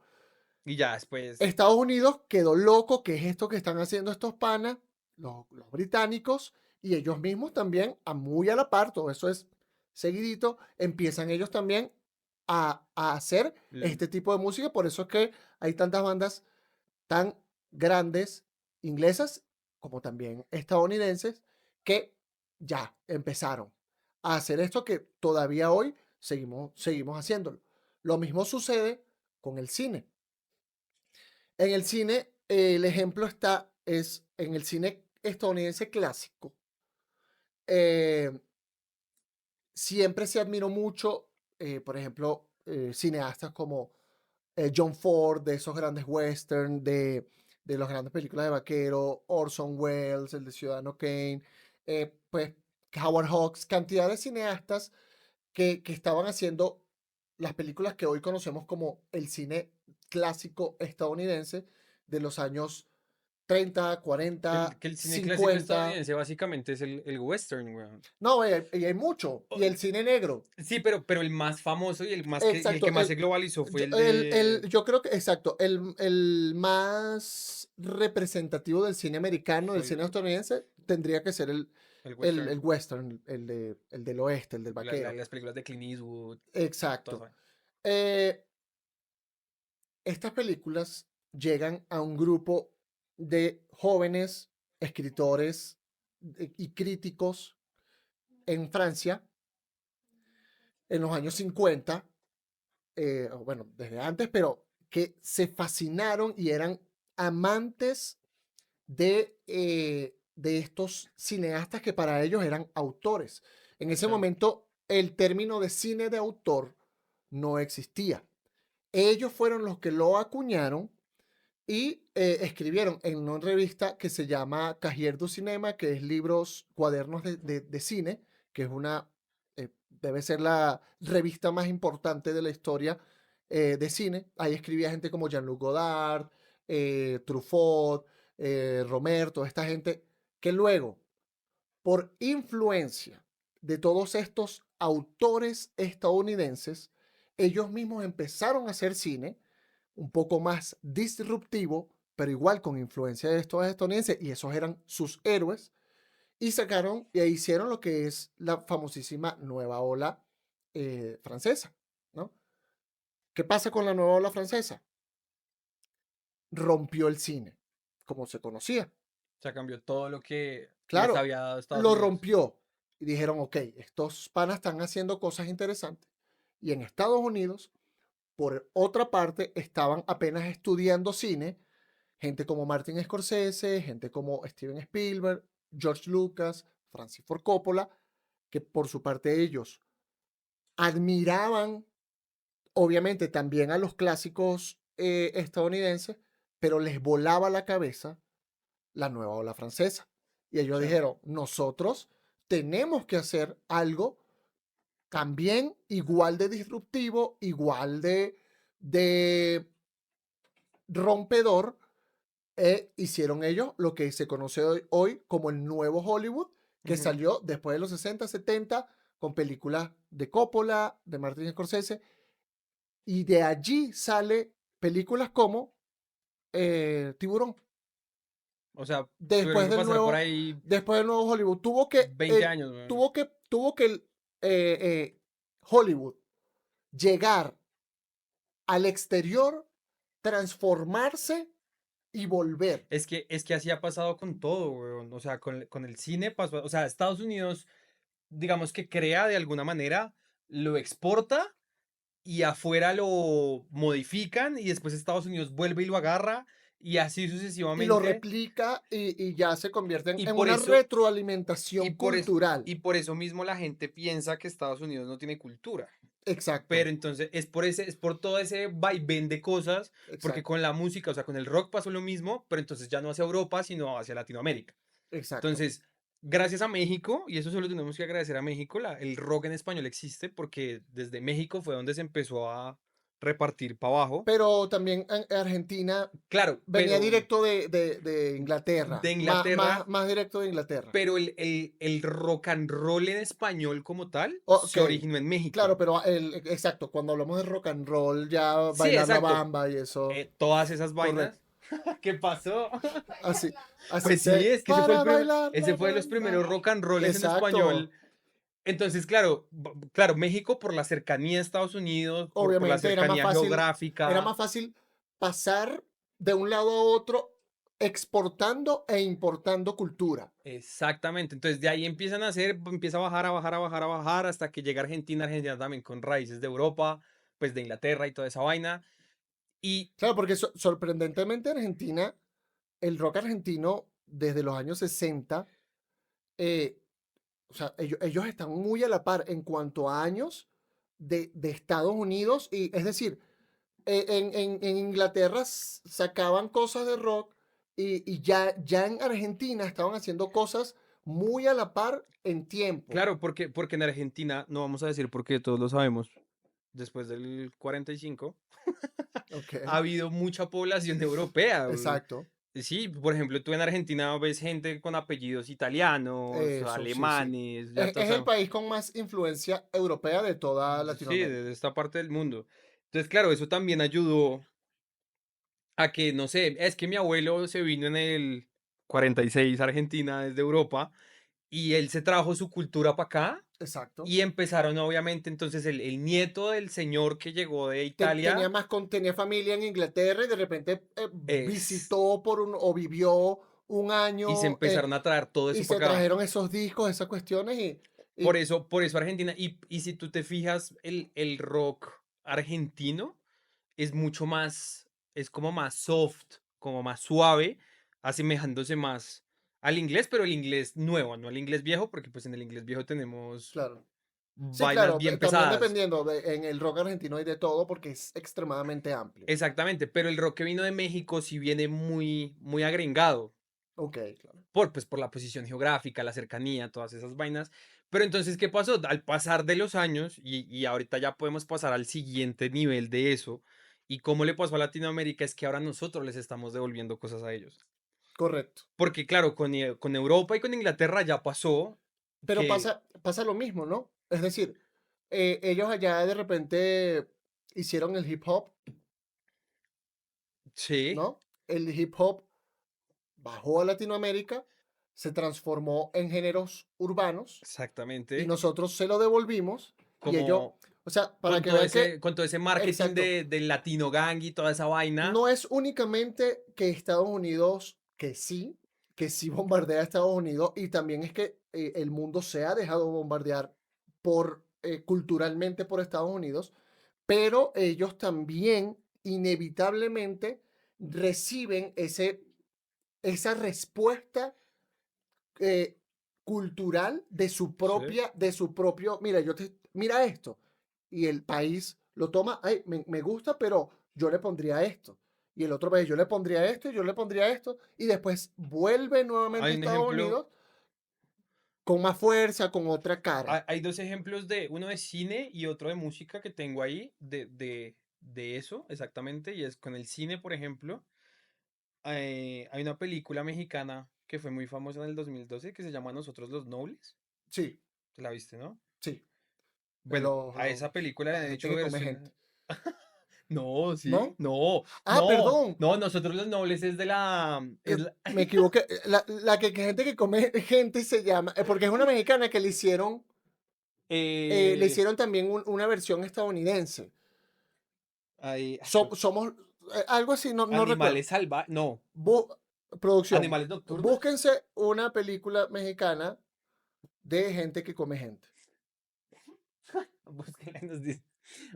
Y ya después, Estados Unidos quedó loco, que es esto que están haciendo estos panas, los británicos, y ellos mismos también, muy a la par, todo eso es seguidito, empiezan ellos también a hacer l- este tipo de música. Por eso es que hay tantas bandas tan grandes, inglesas como también estadounidenses, que ya empezaron a hacer esto que todavía hoy seguimos haciéndolo. Lo mismo sucede con el cine. En el cine, el ejemplo es en el cine estadounidense clásico. eh, Siempre se admiró mucho, por ejemplo, cineastas como John Ford, de esos grandes western, de las grandes películas de vaquero, Orson Welles, el de Ciudadano Kane, pues Howard Hawks, cantidad de cineastas que estaban haciendo las películas que hoy conocemos como el cine clásico estadounidense de los años 30, 40, que el cine clásico 50. estadounidense básicamente es el western, weón. No, y hay mucho. O- Y el cine negro. Sí, pero el más famoso y y el que Exacto. más se globalizó fue Yo, el de yo creo que, exacto, el más representativo del cine americano, del fue cine estadounidense, tendría que ser el el western. western, el del oeste, el del vaquero. Las películas de Clint Eastwood, todo Exacto. eso. Eh, Estas películas llegan a un grupo de jóvenes escritores y críticos en Francia en los años 50, bueno, desde antes, pero que se fascinaron y eran amantes de estos cineastas que para ellos eran autores. En ese Sí. momento, el término de cine de autor no existía. Ellos fueron los que lo acuñaron y escribieron en una revista que se llama Cahiers du Cinema, que es libros, cuadernos de cine, que es debe ser la revista más importante de la historia de cine. Ahí escribía gente como Jean-Luc Godard, Truffaut, Romer, toda esta gente, que luego, por influencia de todos estos autores estadounidenses, ellos mismos empezaron a hacer cine un poco más disruptivo, pero igual con influencia de estos estadounidenses, y esos eran sus héroes, y sacaron e hicieron lo que es la famosísima nueva ola francesa, ¿no? ¿Qué pasa con la nueva ola francesa? Rompió el cine, como se conocía. O sea, cambió todo lo que les Claro, había dado Estados lo Unidos. rompió y dijeron, ok, estos panas están haciendo cosas interesantes. Y en Estados Unidos, por otra parte, estaban apenas estudiando cine, gente como Martin Scorsese, gente como Steven Spielberg, George Lucas, Francis Ford Coppola, que por su parte ellos admiraban, obviamente, también a los clásicos estadounidenses, pero les volaba la cabeza la nueva ola francesa. Y ellos Sí. dijeron, nosotros tenemos que hacer algo también igual de disruptivo, igual de rompedor. Hicieron ellos lo que se conoce hoy como el nuevo Hollywood, que Ujú. salió después de los 60, 70, con películas de Coppola, de Martin Scorsese, y de allí sale películas como Tiburón. O sea, tuvieron Después que del pasar por nuevo, ahí después del nuevo Hollywood. 20 años, weón. Tuvo que Hollywood llegar al exterior, transformarse y volver. Es que así ha pasado con todo, weón. O sea, con el cine pasó. O sea, Estados Unidos, digamos que crea de alguna manera, lo exporta y afuera lo modifican y después Estados Unidos vuelve y lo agarra y así Y lo sucesivamente. replica y ya se convierte Y en por una eso, retroalimentación cultural. y por eso mismo la gente piensa que Estados Unidos no tiene cultura. Exacto, Pero entonces es por todo ese vaivén de cosas, porque exacto, con la música, o sea, con el rock pasó lo mismo, pero entonces ya no hacia Europa, sino hacia Latinoamérica. exacto. Entonces, gracias a México, y eso solo tenemos que agradecer a México, el rock en español existe porque desde México fue donde se empezó a repartir para abajo. Pero también Argentina Claro, venía directo de Inglaterra, de más, Inglaterra, más, más directo de Inglaterra. pero el rock and roll en español como tal Ok, se originó en claro, México. pero exacto, cuando hablamos de rock and roll, ya Sí, bailar la exacto. bamba y eso, Todas esas vainas. correcto. ¿Qué pasó? Para Así, bailar. así Pues sí, se, es que para bailar la ese fue de los bamba. primeros rock and rolls en español. Exacto, Entonces, claro, claro, México por la cercanía a Estados Unidos, por la obviamente cercanía era geográfica. más fácil pasar de un lado a otro exportando e importando cultura. Exactamente. Entonces, de ahí empiezan a hacer, empieza a bajar, a bajar, a bajar, a bajar, hasta que llega Argentina, Argentina también con raíces de Europa, pues de Inglaterra y toda esa vaina. Y Claro, porque sorprendentemente Argentina, el rock argentino desde los años 60, eh, o sea, ellos están muy a la par en cuanto a años de Estados Unidos. Y es decir, en Inglaterra sacaban cosas de rock y ya en Argentina estaban haciendo cosas muy a la par en tiempo. claro, porque en Argentina, no vamos a decir porque todos lo sabemos, después del 45 Ok, ha habido mucha población europea. exacto. Sí, por ejemplo, tú en Argentina ves gente con apellidos italianos, Eso, sí, sí. alemanes, ya Es el toda país con más influencia europea de toda sí, Latinoamérica. de esta parte del mundo. Entonces, claro, eso también ayudó a que, no sé, es que mi abuelo se vino en el 46 a Argentina desde Europa y él se trajo su cultura para acá Exacto. y empezaron, obviamente, entonces el nieto del señor que llegó de Italia Tenía familia en Inglaterra y de repente es, visitó o vivió un y se año empezaron a traer todo y eso se para acá. trajeron esos discos, esas cuestiones y Por eso Argentina, y si tú te fijas, el rock argentino es mucho más, es como más soft, como más suave, asemejándose más al inglés, pero el inglés nuevo, no al inglés viejo, porque pues en el inglés viejo tenemos claro. Sí, vainas claro, bien también pesadas. dependiendo, en el rock argentino hay de todo porque es extremadamente amplio. Exactamente, pero el rock que vino de México sí viene muy, muy agringado, Ok, claro. pues, por la posición geográfica, la cercanía, todas esas vainas. Pero entonces, ¿qué pasó? Al pasar de los años, y ahorita ya podemos pasar al siguiente nivel de eso, y cómo le pasó a Latinoamérica es que ahora nosotros les estamos devolviendo cosas a ellos. Correcto. Porque claro, con Europa y con Inglaterra ya pasó Pero que pasa lo mismo, ¿no? Es decir, ellos allá de repente hicieron el hip hop, sí, ¿no? El hip hop bajó a Latinoamérica, se transformó en géneros urbanos y exactamente, nosotros se lo devolvimos y ellos, como o sea, para que vean que, con todo ese marketing exacto, del latino gang y toda esa vaina. no es únicamente que Estados Unidos, que sí bombardea a Estados Unidos, y también es que el mundo se ha dejado bombardear culturalmente por Estados Unidos, pero ellos también inevitablemente reciben esa respuesta eh, cultural Sí. de su propio, mira, mira esto, y el país lo toma, ay, me gusta, pero yo le pondría esto. Y el otro país, yo le pondría esto y yo le pondría esto, y después vuelve nuevamente a Hay un Estados ejemplo, Unidos con más fuerza, con otra cara. hay dos ejemplos de uno de cine y otro de música que tengo ahí de eso, exactamente, y es con el cine, por ejemplo. Hay una película mexicana que fue muy famosa en el 2012 que se llama Nosotros los Nobles. Sí, ¿Te la viste, no? sí, de Bueno, a esa película le la han gente hecho que come gente, versiones. No, sí, ¿no? no, Ah, perdón, no, Nosotros los Nobles es de me equivoqué. Que gente que come gente se llama, porque es una mexicana que le eh, hicieron también una versión estadounidense. hay Somos algo así, no recuerdo. animales salvajes, no, Bu- Producción, animales nocturnos. búsquense una película mexicana de gente que come gente. Búsquenla y nos dice.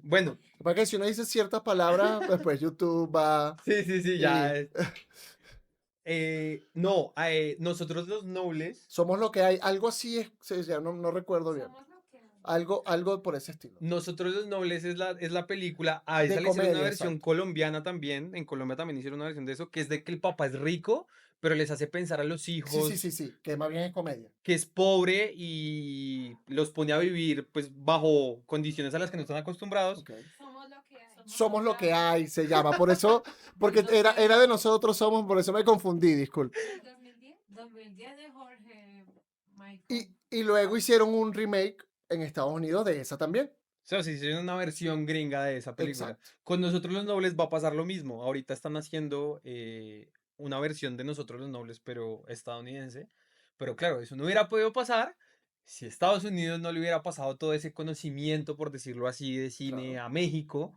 Bueno, Para que si uno dice ciertas palabras, después YouTube va sí, sí, sí, y ya. No, Nosotros los Nobles. somos lo que hay. Algo así es, no recuerdo bien. Somos lo que hay. Algo por ese estilo. Nosotros los Nobles es la película, a esa De le hicieron una comedia, versión exacto. colombiana también, en Colombia también hicieron una versión de eso, que es de que el papá es rico, pero les hace pensar a los hijos Sí, que más bien es comedia. que es pobre y los pone a vivir pues bajo condiciones a las que no están acostumbrados. Ok. Somos lo que hay. Somos lo que hay, se llama. Por eso, porque era de nosotros somos, por eso me confundí, disculpe. ¿El 2010? 2010 de Jorge Michael. Y luego hicieron un remake en Estados Unidos de esa también. O sea, si hicieron una versión gringa de esa película. Exacto. Con Nosotros los Nobles va a pasar lo mismo. Ahorita están haciendo una versión de Nosotros los Nobles, pero estadounidense. Pero claro, eso no hubiera podido pasar si Estados Unidos no le hubiera pasado todo ese conocimiento, por decirlo así, de cine Claro. a México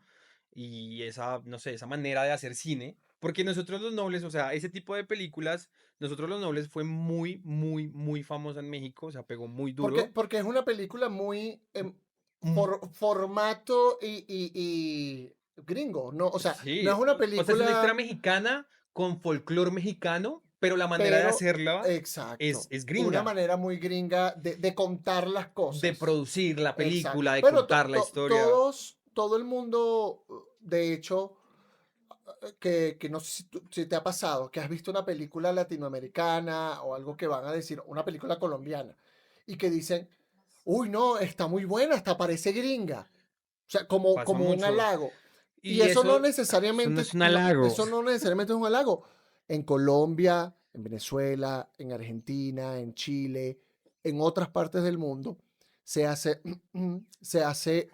y esa, no sé, esa manera de hacer cine. Porque Nosotros los Nobles, o sea, ese tipo de películas, Nosotros los Nobles fue muy, muy, muy famosa en México, o sea, pegó muy duro. Porque es una película muy Mm, formato y gringo, ¿no? O sea, no Sí, es una o sea, es una historia película, mexicana con folclore mexicano, pero la manera de pero hacerla exacto. es Una gringa, manera muy gringa de contar las de cosas. producir la Exacto. película, de Pero contar la historia. todo el mundo, de hecho, que no sé si te ha pasado, que has visto una película latinoamericana o algo que van a decir, una película colombiana, y que dicen, uy, no, está muy buena, hasta parece gringa. O sea, Pasa como un mucho. halago. Y Y eso no es un halago. eso no necesariamente es un halago. En Colombia, en Venezuela, en Argentina, en Chile, en otras partes del mundo, se hace, se hace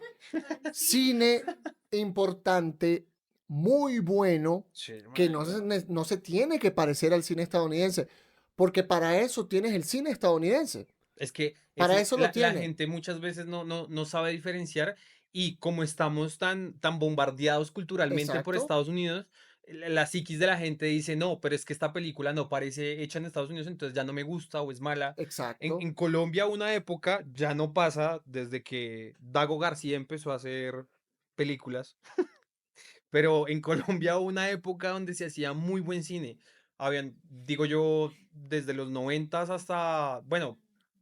cine importante, muy bueno, Sí, que marica. no se tiene que parecer al cine estadounidense, porque para eso tienes el cine estadounidense, Es que para eso lo la tiene. gente muchas veces no sabe diferenciar y como estamos tan bombardeados culturalmente por Exacto, Estados Unidos, la psiquis de la gente dice, no, pero es que esta película no parece hecha en Estados Unidos, entonces ya no me gusta o es mala. exacto. En Colombia una época, ya no pasa desde que Dago García empezó a hacer películas, pero en Colombia hubo una época donde se hacía muy buen cine. Habían, digo yo, desde los noventas hasta, bueno,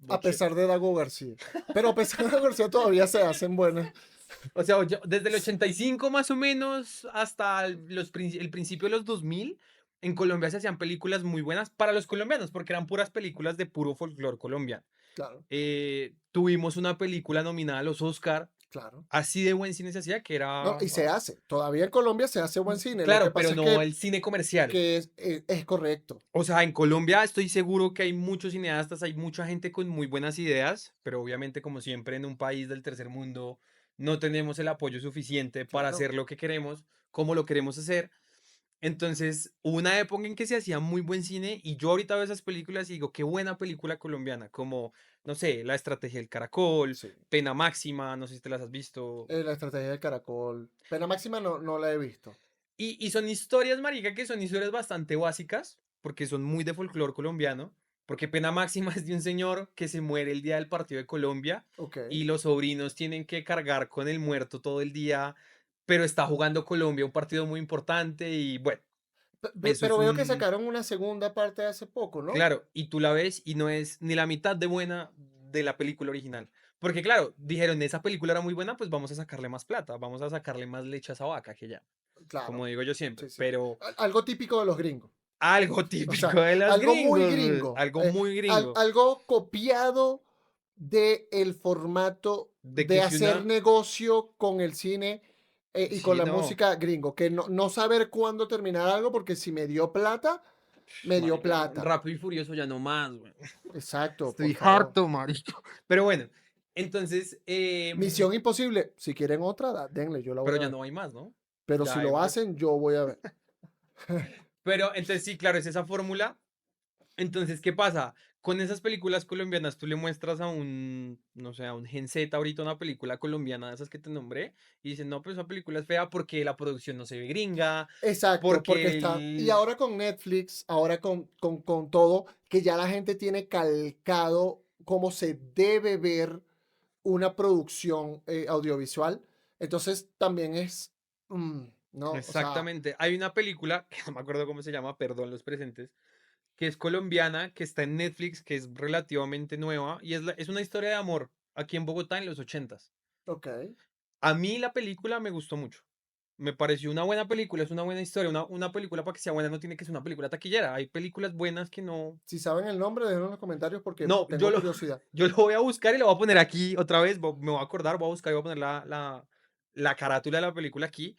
A pesar de Dago García. Pero a pesar de Dago García todavía se hacen buenas. o sea, desde el 85 más o menos hasta el principio de los 2000, en Colombia se hacían películas muy buenas para los colombianos, porque eran puras películas de puro folclore colombiano. Claro, Tuvimos una película nominada a los Oscar, claro. así de buen cine se hacía, que No, era, y se hace. Todavía en Colombia se hace buen cine. Lo que claro, pero pasa es no el cine comercial. que es correcto. O sea, en Colombia estoy seguro que hay muchos cineastas, hay mucha gente con muy buenas ideas, pero obviamente como siempre en un país del tercer mundo no tenemos el apoyo suficiente para Claro. hacer lo que queremos, como lo queremos hacer. Entonces, hubo una época en que se hacía muy buen cine y yo ahorita veo esas películas y digo, qué buena película colombiana, como, no sé, La Estrategia del Caracol, Sí. Pena Máxima, no sé si te las has visto. La estrategia del caracol. Pena máxima no la he visto. Y son historias, marica, que son historias bastante básicas, porque son muy de folclore colombiano, porque Pena Máxima es de un señor que se muere el día del partido de Colombia Ok. y los sobrinos tienen que cargar con el muerto todo el día, pero está jugando Colombia un partido muy importante y bueno, eso Pero es veo que un... sacaron una segunda parte hace poco, ¿no? Claro, y tú la ves y no es ni la mitad de buena de la película original. Porque claro, dijeron, esa película era muy buena, pues vamos a sacarle más plata, vamos a sacarle más leche a esa vaca que ya, como Claro. digo yo siempre, Sí, sí. pero Algo típico de los gringos. algo O sea, típico de los algo muy gringos, güey, gringo. algo muy gringo. Algo copiado de el formato De de que si hacer una... negocio con el cine y con Sí, la no. música gringo. Que no saber cuándo terminar algo porque si me dio plata, me dio Marica, plata. Rápido y Furioso ya no más, güey. Exacto, por Estoy favor. harto, marica. Pero bueno, entonces, Misión Imposible. Si quieren otra, denle, yo la voy pero a ya ver. no hay más, ¿no? Pero si Ya hay lo muchas. hacen, yo voy a ver. Pero entonces sí, claro, es esa fórmula. Entonces, ¿qué pasa? Con esas películas colombianas, tú le muestras a un, no sé, a un Gen Z ahorita una película colombiana de esas que te nombré, y dicen, no, pues esa película es fea porque la producción no se ve gringa, Exacto, porque porque está. Y el... ahora con Netflix, ahora con todo, que ya la gente tiene calcado cómo se debe ver una producción audiovisual. Entonces también es. No, o sea, Exactamente. Hay una película, que no me acuerdo cómo se llama, perdón los presentes, que es colombiana, que está en Netflix, que es relativamente nueva, y es una historia de amor. aquí en Bogotá en los 80s. Ok. A mí la película me gustó mucho. Me pareció una buena película, es una buena historia. Una película para que sea buena no tiene que ser una película taquillera. Hay películas buenas que no. Si saben el nombre, déjenlo en los comentarios porque No, tengo curiosidad. yo lo voy a buscar y lo voy a poner aquí otra vez. Me voy a acordar, voy a buscar y voy a poner la carátula de la película aquí.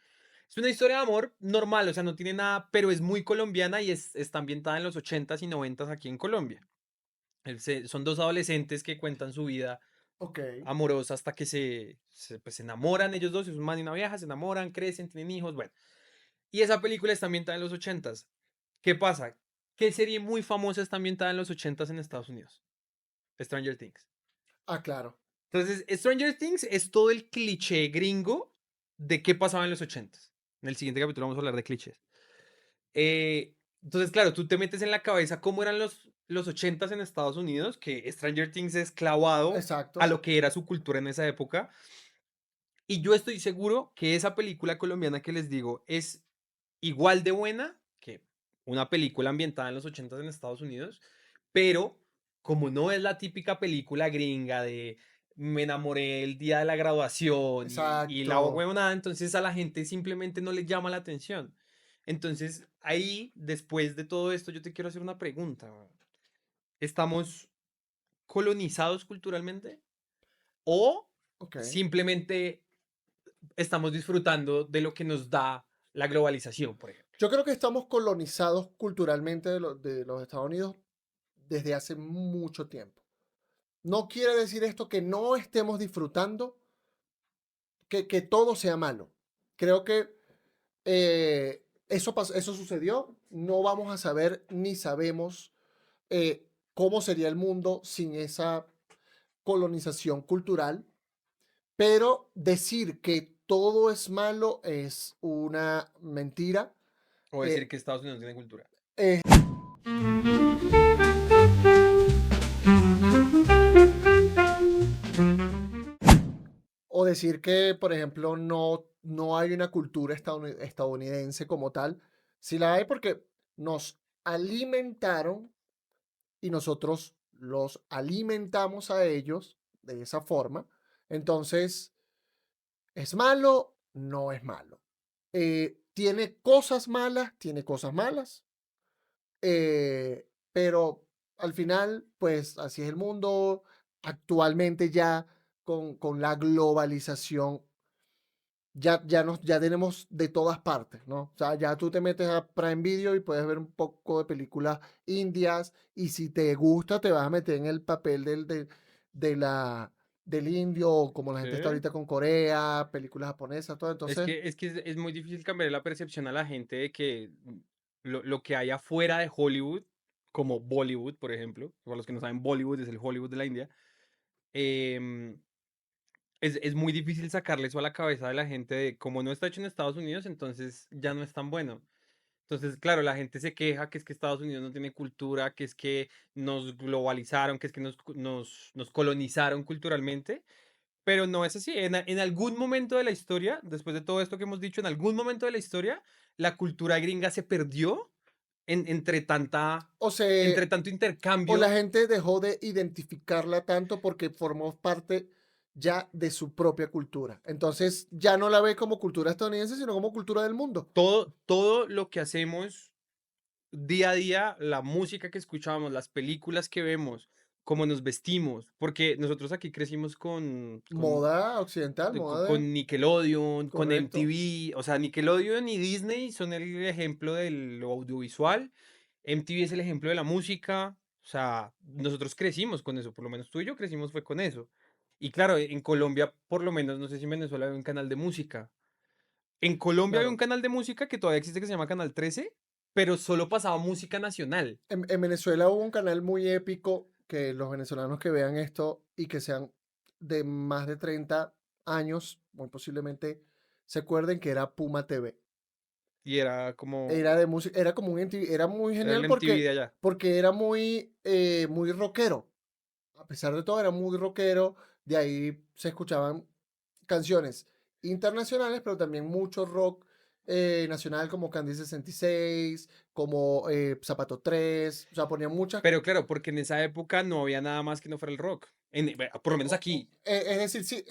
Es una historia de amor normal, o sea, no tiene nada, pero es muy colombiana y está ambientada en los 80s y 90s aquí en Colombia. Son dos adolescentes que cuentan su vida Ok. amorosa hasta que pues, se enamoran ellos dos, es un man y una vieja, se enamoran, crecen, tienen hijos, bueno. Y esa película está ambientada en los 80s. ¿Qué pasa? ¿Qué serie muy famosa está ambientada en los 80s en Estados Unidos? Stranger Things. Ah, claro. Entonces, Stranger Things es todo el cliché gringo de qué pasaba en los 80s. En el siguiente capítulo vamos a hablar de clichés. Entonces, claro, tú te metes en la cabeza cómo eran los 80s en Estados Unidos, que Stranger Things es clavado a Exacto. lo que era su cultura en esa época. Y yo estoy seguro que esa película colombiana que les digo es igual de buena que una película ambientada en los 80s en Estados Unidos, pero como no es la típica película gringa de me enamoré el día de la graduación y la Exacto. huevonada, entonces a la gente simplemente no le llama la atención. Entonces, ahí, después de todo esto, yo te quiero hacer una pregunta. Weón. ¿Estamos colonizados culturalmente o Ok. simplemente estamos disfrutando de lo que nos da la globalización, por ejemplo? Yo creo que estamos colonizados culturalmente de los Estados Unidos desde hace mucho tiempo. No quiere decir esto que no estemos disfrutando, que todo sea malo. Creo que eso sucedió. No vamos a saber ni sabemos cómo sería el mundo sin esa colonización cultural, pero decir que todo es malo es una mentira. O decir eh, que Estados Unidos tiene cultura. eh, o decir que, por ejemplo, no hay una cultura estadounidense como tal. Sí la hay porque nos alimentaron y nosotros los alimentamos a ellos de esa forma. Entonces, ¿es malo? No es malo. Tiene cosas malas, pero al final, pues así es el mundo. Actualmente ya con la globalización, ya tenemos de todas partes, ¿no? O sea, ya tú te metes a Prime Video y puedes ver un poco de películas indias y si te gusta te vas a meter en el papel de la, del indio, o como la Sí. gente está ahorita con Corea, películas japonesas, todo. Entonces, Es muy difícil cambiar la percepción a la gente de que lo que hay afuera de Hollywood, como Bollywood, por ejemplo, para los que no saben, Bollywood es el Hollywood de la India, em, es muy difícil sacarle eso a la cabeza de la gente de como no está hecho en Estados Unidos, entonces ya no es tan bueno. Entonces, claro, la gente se queja que es que Estados Unidos no tiene cultura, que es que nos globalizaron, que es que nos colonizaron culturalmente, pero no es así. En algún momento de la historia, después de todo esto que hemos dicho, en algún momento de la historia, la cultura gringa se perdió entre o sea, entre tanto o la intercambio. gente dejó de identificarla tanto porque formó parte ya de su propia cultura. Entonces ya no la ve como cultura estadounidense, sino como cultura del mundo. Todo lo que hacemos día a día, la música que escuchamos, las películas que vemos, cómo nos vestimos, porque nosotros aquí crecimos Moda occidental, moda de... con Nickelodeon, con Correcto. MTV, o sea, Nickelodeon y Disney son el ejemplo de lo audiovisual, MTV es el ejemplo de la música, o sea, nosotros crecimos con eso, por lo menos tú y yo crecimos fue con eso. Y claro, en Colombia, por lo menos, no sé si en Venezuela hay un canal de música. En Colombia había un Claro. canal de música que todavía existe que se llama Canal 13, pero solo pasaba música nacional. En Venezuela hubo un canal muy épico que los venezolanos que vean esto y que sean de más de 30 años, muy posiblemente se acuerden que era Puma TV. Y era como, Era de música, era como un MTV, era muy era el genial MTV de allá. porque era muy rockero. A pesar de todo, era muy rockero. De ahí se escuchaban canciones internacionales, pero también mucho rock nacional como Candy 66, como Zapato 3. O sea, ponían muchas. Pero claro, porque en esa época no había nada más que no fuera el rock. Por lo menos aquí. Es decir, sí,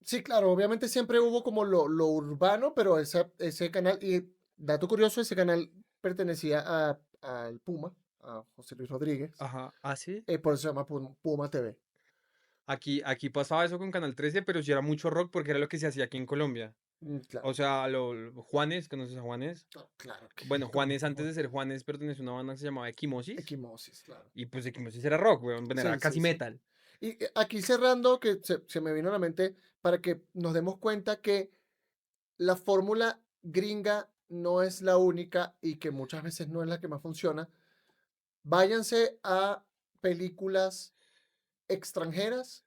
sí, claro, obviamente siempre hubo como lo urbano, pero ese canal, y dato curioso, ese canal pertenecía al Puma, a José Luis Rodríguez, Ajá. ¿Ah, sí? por eso se llama Puma TV. Aquí pasaba eso con Canal 13, pero sí era mucho rock porque era lo que se hacía aquí en Colombia. Claro, O sea, Juanes, ¿conoces a Juanes? no, claro que Bueno, Juanes conozco antes de ser Juanes perteneció a una banda que se llamaba Equimosis. Equimosis, claro. Y pues Equimosis era rock, weón. Bueno, era Sí, sí, casi sí. metal. Y aquí cerrando, que se me vino a la mente para que nos demos cuenta que la fórmula gringa no es la única y que muchas veces no es la que más funciona. Váyanse a películas extranjeras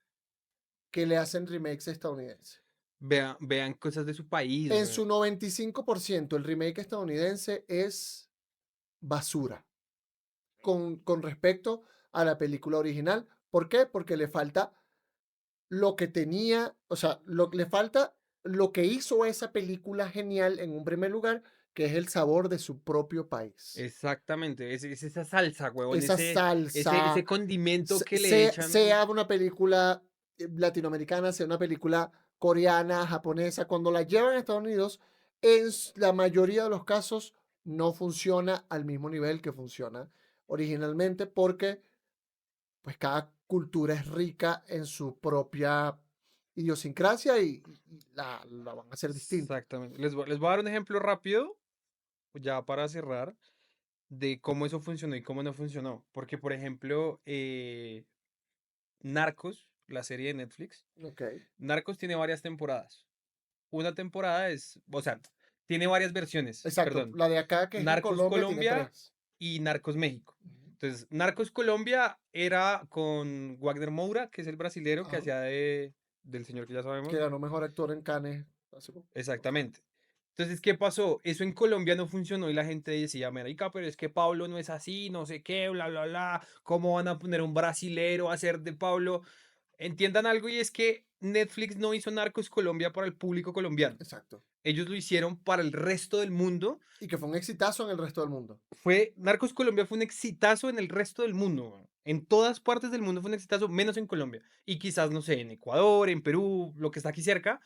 que le hacen remakes estadounidenses. Vean cosas de su país, En weón. su 95%, el remake estadounidense es basura con respecto a la película original. ¿Por qué? Porque le falta lo que tenía, o sea, le falta lo que hizo esa película genial en un primer lugar, que es el sabor de su propio país. Exactamente. Es esa salsa, weón. Esa Ese salsa, condimento que le echan. sea una película latinoamericana, sea una película coreana, japonesa, cuando la llevan a Estados Unidos, en la mayoría de los casos no funciona al mismo nivel que funciona originalmente porque pues cada cultura es rica en su propia idiosincrasia y la van a hacer distinta. Exactamente. Les voy a dar un ejemplo rápido, ya para cerrar, de cómo eso funcionó y cómo no funcionó. Porque, por ejemplo, Narcos, la serie de Netflix, Ok, Narcos tiene varias temporadas. Una temporada o sea, tiene varias versiones, exacto. perdón. La de acá que es en Narcos Colombia tiene Colombia tres. y Narcos México. Ujú. Entonces, Narcos Colombia era con Wagner Moura, que es el brasilero que Ajá. hacía del señor que ya Que sabemos. ganó mejor actor en Cannes hace poco. Exactamente. Entonces, ¿qué pasó? Eso en Colombia no funcionó y la gente decía, marica, pero es que Pablo no es así, no sé qué, bla, bla, bla. ¿Cómo van a poner un brasilero a hacer de Pablo? Entiendan algo y es que Netflix no hizo Narcos Colombia para el público colombiano. Exacto. Ellos lo hicieron para el resto del mundo. Y que fue un exitazo en el resto del mundo. Narcos Colombia fue un exitazo en el resto del mundo, weón. En todas partes del mundo fue un exitazo, menos en Colombia. Y quizás, no sé, en Ecuador, en Perú, lo que está aquí cerca.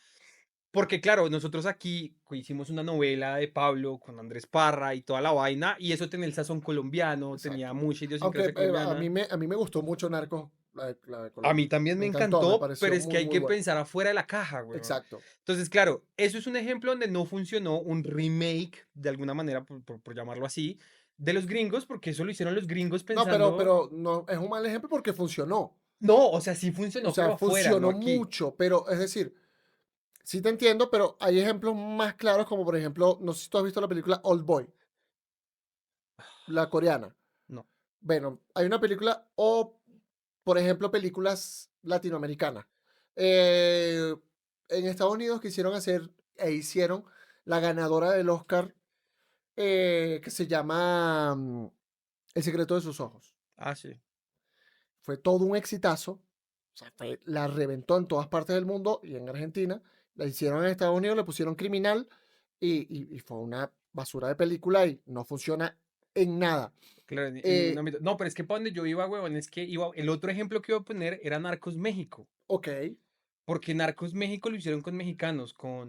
Porque claro, nosotros aquí hicimos una novela de Pablo con Andrés Parra y toda la vaina, y eso tenía el sazón colombiano, tenía Exacto. mucha Aunque idiosincrasia colombiana. a mí me gustó mucho Narcos, la de A mí Colombia. también Me me encantó, me encantó, pero pareció es que muy, hay muy que bueno. pensar afuera de la caja, weón. Exacto. Entonces, claro, eso es un ejemplo donde no funcionó un remake, de alguna manera, por llamarlo así, de los gringos, porque eso lo hicieron los gringos No, pensando, pero no, es un mal ejemplo porque funcionó. no, o sea, sí O funcionó, sea, pero afuera, no funcionó aquí. mucho, pero es decir, sí te entiendo, pero hay ejemplos más claros como por ejemplo, no sé si tú has visto la película Old Boy, la coreana. No. Bueno, hay una película o, por ejemplo, películas latinoamericanas. Eh, en Estados Unidos quisieron hacer e hicieron la ganadora del Oscar que se llama El secreto de sus ojos. Ah, sí. Fue todo un exitazo. O sea, la reventó en todas partes del mundo y en Argentina. La hicieron en Estados Unidos, le pusieron criminal y fue una basura de película y no funciona en nada. Claro, en ningún Eh, ámbito. No, pero es que para donde yo iba, huevón, es que el otro ejemplo que iba a poner era Narcos México. ok. Porque Narcos México lo hicieron con mexicanos, ¿cómo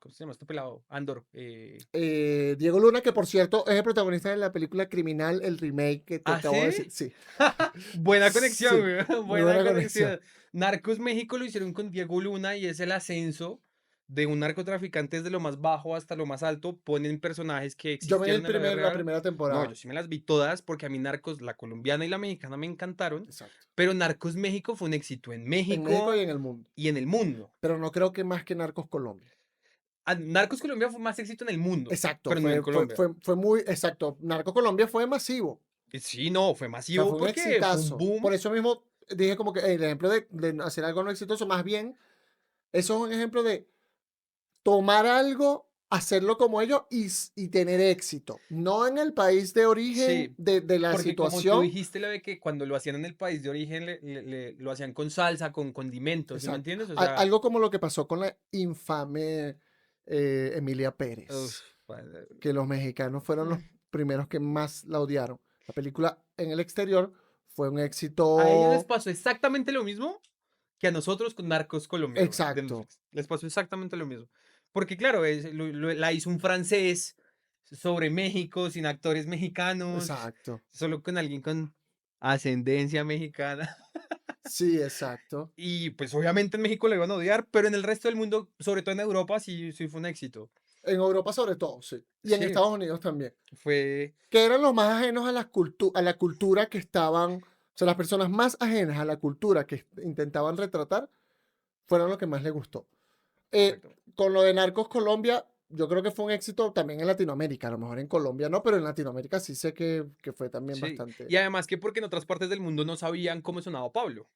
se llama este pelado? Andor. Diego Luna, que por cierto es el protagonista de la película Criminal, el remake que te ¿Ah, acabo de sí? decir. Sí, Buena conexión, sí, weón, muy buena buena conexión. conexión. Narcos México lo hicieron con Diego Luna y es el ascenso de un narcotraficante desde lo más bajo hasta lo más alto. Ponen personajes que Yo vi existieron en la vida la real. primera No, yo temporada. sí me las vi todas porque a mí Narcos, la colombiana y la mexicana me encantaron. Exacto. Pero Narcos México fue un éxito en En México y México en el mundo. y en el mundo. Pero no creo que más que Narcos Colombia. Narcos Colombia fue más éxito en el mundo, Exacto, pero no en Colombia. fue muy, exacto. Narcos Colombia fue masivo. Sí, no, fue O sea, masivo fue un porque fue un exitazo. boom. Por eso mismo dije como que el ejemplo de hacer algo no exitoso, más bien, eso es un ejemplo de tomar algo, hacerlo como ellos y tener éxito. No en el país de origen Sí, de la porque como tú situación. dijiste lo de que cuando lo hacían en el país de origen lo hacían con salsa, con condimentos, ¿sí me Exacto. entiendes? O sea, Algo como lo que pasó con la infame Emilia uf, Pérez, padre, que los mexicanos fueron los mm, primeros que más la odiaron. La película en el exterior Fue un A ellos les éxito. pasó exactamente lo mismo que a nosotros con Narcos Colombia, güey, de Exacto. Netflix. Les pasó exactamente lo mismo. Porque claro, la hizo un francés sobre México, sin actores mexicanos, Exacto. solo con alguien con ascendencia mexicana. Sí, exacto. Y pues obviamente en México lo iban a odiar, pero en el resto del mundo, sobre todo en Europa, sí fue un éxito. En Europa sobre todo, sí. Y en Sí, Estados Unidos también. fue... Que eran los más ajenos a a la cultura que estaban, o sea, las personas más ajenas a la cultura que intentaban retratar fueron los que más les gustó. Correcto. Con lo de Narcos Colombia, yo creo que fue un éxito también en Latinoamérica. A lo mejor en Colombia no, pero en Latinoamérica sí sé que fue también Sí. bastante. Y además que porque en otras partes del mundo no sabían cómo sonaba Pablo.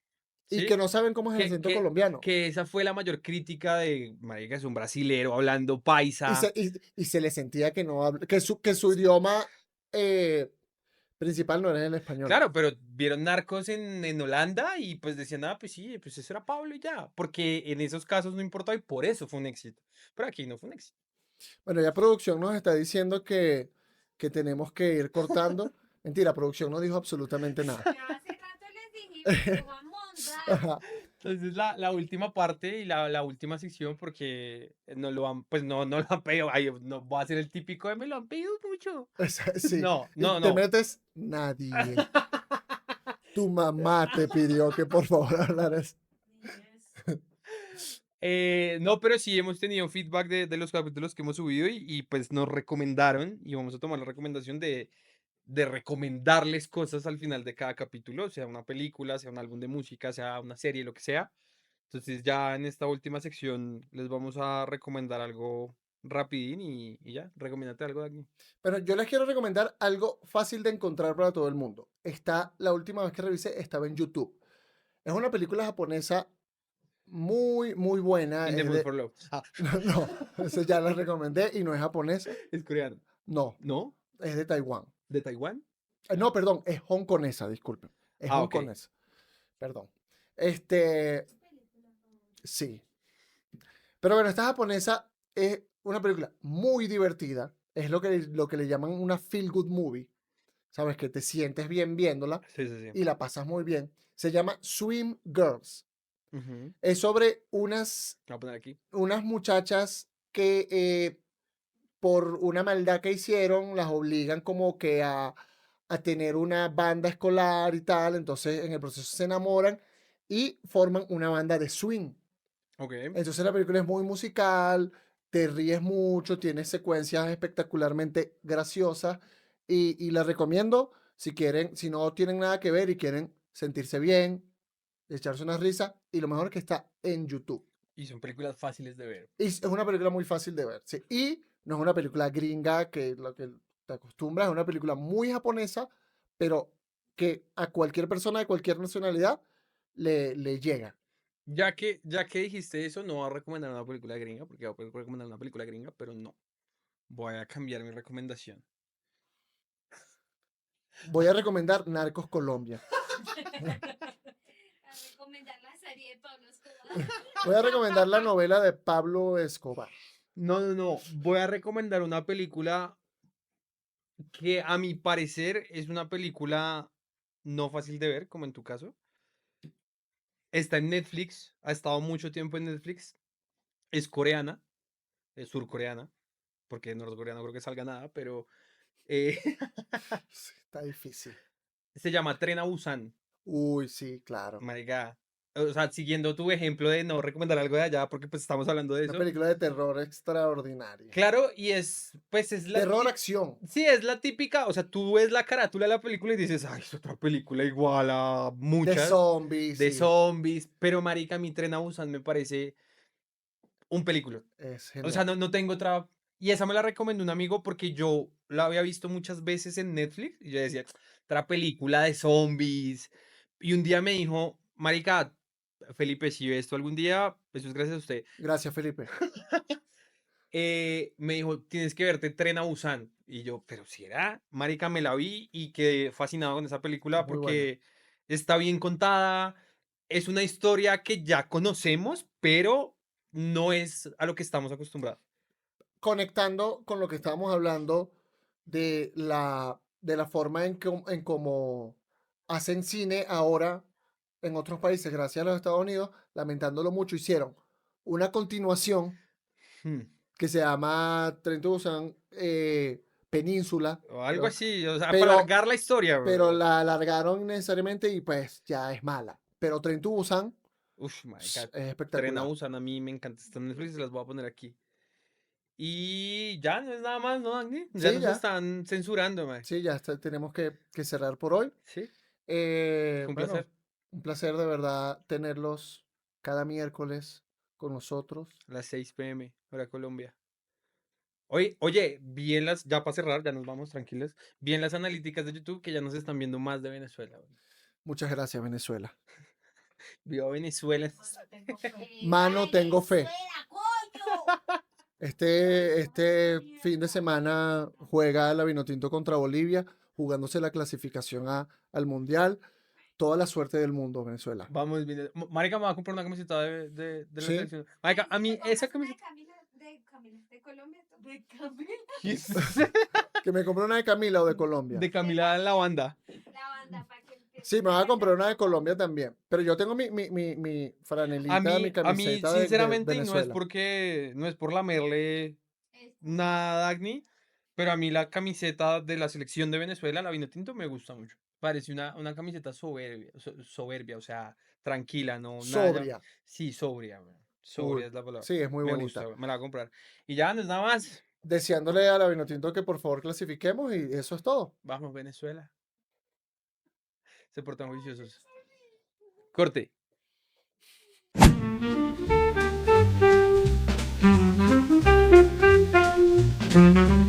Y ¿Sí? que no saben cómo es el Que, acento que, colombiano. que esa fue la mayor crítica de, marica, es un brasilero hablando Y paisa. se le sentía que no que su idioma principal no era el español. Claro, pero vieron Narcos en Holanda y pues decían, ah, pues sí, pues eso era Pablo y ya. Porque en esos casos no importaba y por eso fue un éxito. Pero aquí no fue un éxito. Bueno, ya producción nos está diciendo que tenemos que ir cortando. Mentira, producción no dijo absolutamente nada. Ya hace rato les dijimos que Juan Monda. Ajá. Entonces la última parte y la última sección, porque no lo han, pues no lo han pedido, ay, no voy a hacer el típico de me lo han pedido mucho. Sí. No, Y no, te no. metes, nadie. Tu mamá te pidió que por favor hablaras. Yes. No, pero sí hemos tenido feedback de los capítulos que hemos subido y, pues nos recomendaron y vamos a tomar la recomendación de recomendarles cosas al final de cada capítulo, sea una película, sea un álbum de música, sea una serie, lo que sea. Entonces ya en esta última sección les vamos a recomendar algo rapidín y ya, recomiéndate algo de aquí. Pero yo les quiero recomendar algo fácil de encontrar para todo el mundo. La última vez que revisé, estaba en YouTube. Es una película japonesa muy, muy buena. In the Es Mood de, for Love. Ah, no, eso ya la recomendé y no es japonés. es coreano. No, ¿No? es de Taiwán. ¿De Taiwán? No, perdón, es hongkonesa, disculpen. Es Ah, ok. hongkonesa. Perdón. Sí. Pero bueno, esta japonesa es una película muy divertida. Es lo que le llaman una feel good movie. Sabes que te sientes bien viéndola Sí, sí, sí. y la pasas muy bien. Se llama Swim Girls. Ujú. Es sobre Lo voy a poner aquí. unas muchachas que por una maldad que hicieron las obligan como que a tener una banda escolar y tal. Entonces en el proceso se enamoran y forman una banda de swing. Ok. Entonces la película es muy musical, te ríes mucho, tiene secuencias espectacularmente graciosas y la recomiendo si quieren, si no tienen nada que ver y quieren sentirse bien, echarse una risa y lo mejor es que está en YouTube. Y son películas fáciles de ver. Y es una película muy fácil de ver, sí. Y no es una película gringa que lo que te acostumbras, es una película muy japonesa, pero que a cualquier persona de cualquier nacionalidad le llega. Ya que dijiste eso, no voy a recomendar una película gringa, porque voy a recomendar una película gringa, pero no. Voy a cambiar mi recomendación. Voy a recomendar Narcos Colombia. A recomendar la serie de Pablo Escobar. Voy a recomendar la novela de Pablo Escobar. No. Voy a recomendar una película que a mi parecer es una película no fácil de ver, como en tu caso. Está en Netflix, ha estado mucho tiempo en Netflix. Es coreana, es surcoreana, porque norcoreano creo que salga nada, pero eh, Sí, está difícil. se llama Tren a Busan. Uy, sí, claro. Marica. O sea, siguiendo tu ejemplo de no recomendar algo de allá, porque pues estamos hablando de Una eso. película de terror extraordinaria. Claro, y pues es la Terror, acción. sí, es la típica, o sea, tú ves la carátula de la película y dices, ay, es otra película igual a De muchas zombies, de sí. zombies, pero marica, mi Tren a Busan me parece un película. Es O sea, genial. no tengo otra. Y esa me la recomendó un amigo porque yo la había visto muchas veces en Netflix y yo decía, otra película de zombies. Y un día me dijo, marica, Felipe, si ve esto algún día, eso es gracias a usted. Gracias, Felipe. Me dijo, tienes que verte Tren a Busan. Y yo, pero si era, marica, me la vi y quedé fascinado con esa película Muy buena. porque está bien contada. Es una historia que ya conocemos, pero no es a lo que estamos acostumbrados. Conectando con lo que estábamos hablando de la forma en cómo hacen cine ahora en otros países, gracias a los Estados Unidos, lamentándolo mucho, hicieron una continuación Hmm, que se llama Tren to Busan Península, O algo pero, así, o sea, para pero, alargar la historia, pero güey. la alargaron necesariamente y pues ya es mala. Pero Tren to Busan Uf, marica, es Tren a espectacular. Busan, a mí me encanta. Está en Netflix, se las voy a poner aquí. Y ya, no es nada más, ¿no, Agni? Ya Sí, nos ya, están censurando, mae. sí, ya tenemos que cerrar por hoy. Sí, fue un Bueno, placer. un placer de verdad tenerlos cada miércoles con nosotros. A las 6 p.m., hora Colombia. Oye, bien ya para cerrar, ya nos vamos tranquilos. Bien las analíticas de YouTube que ya nos están viendo más de Venezuela, güey. Muchas gracias, Venezuela. Viva Venezuela. Mano, tengo fe. Venezuela, coño. Este fin de semana juega la Vinotinto contra Bolivia, jugándose la clasificación al Mundial. Toda la suerte del mundo, Venezuela. Vamos, bien. Marica, me va a comprar una camiseta de la Sí. selección. Marica, a mí esa camiseta. De Colombia. De Camila. ¿Qué es? Que me compré una de Camila o de Colombia. De Camila la banda. La banda para que empiece. Sí, me voy a comprar una de Colombia también. Pero yo tengo mi franelita, mi A mí, camiseta de sinceramente, y no es Venezuela. porque, no es por lamerle nada, Agni, pero a mí la camiseta de la selección de Venezuela, la Vinotinto, me gusta mucho. Parece una camiseta soberbia, o sea, tranquila, no, nada. Sobria. Sí, sobria, güey. Cool. Sobria es la palabra. Sí, es muy Me bonita. gusta, güey, me la voy a comprar. Y ya, no es nada más. Deseándole a la Vinotinto que por favor clasifiquemos y eso es todo. Vamos, Venezuela. Se portan juiciosos. Corte. Thank you.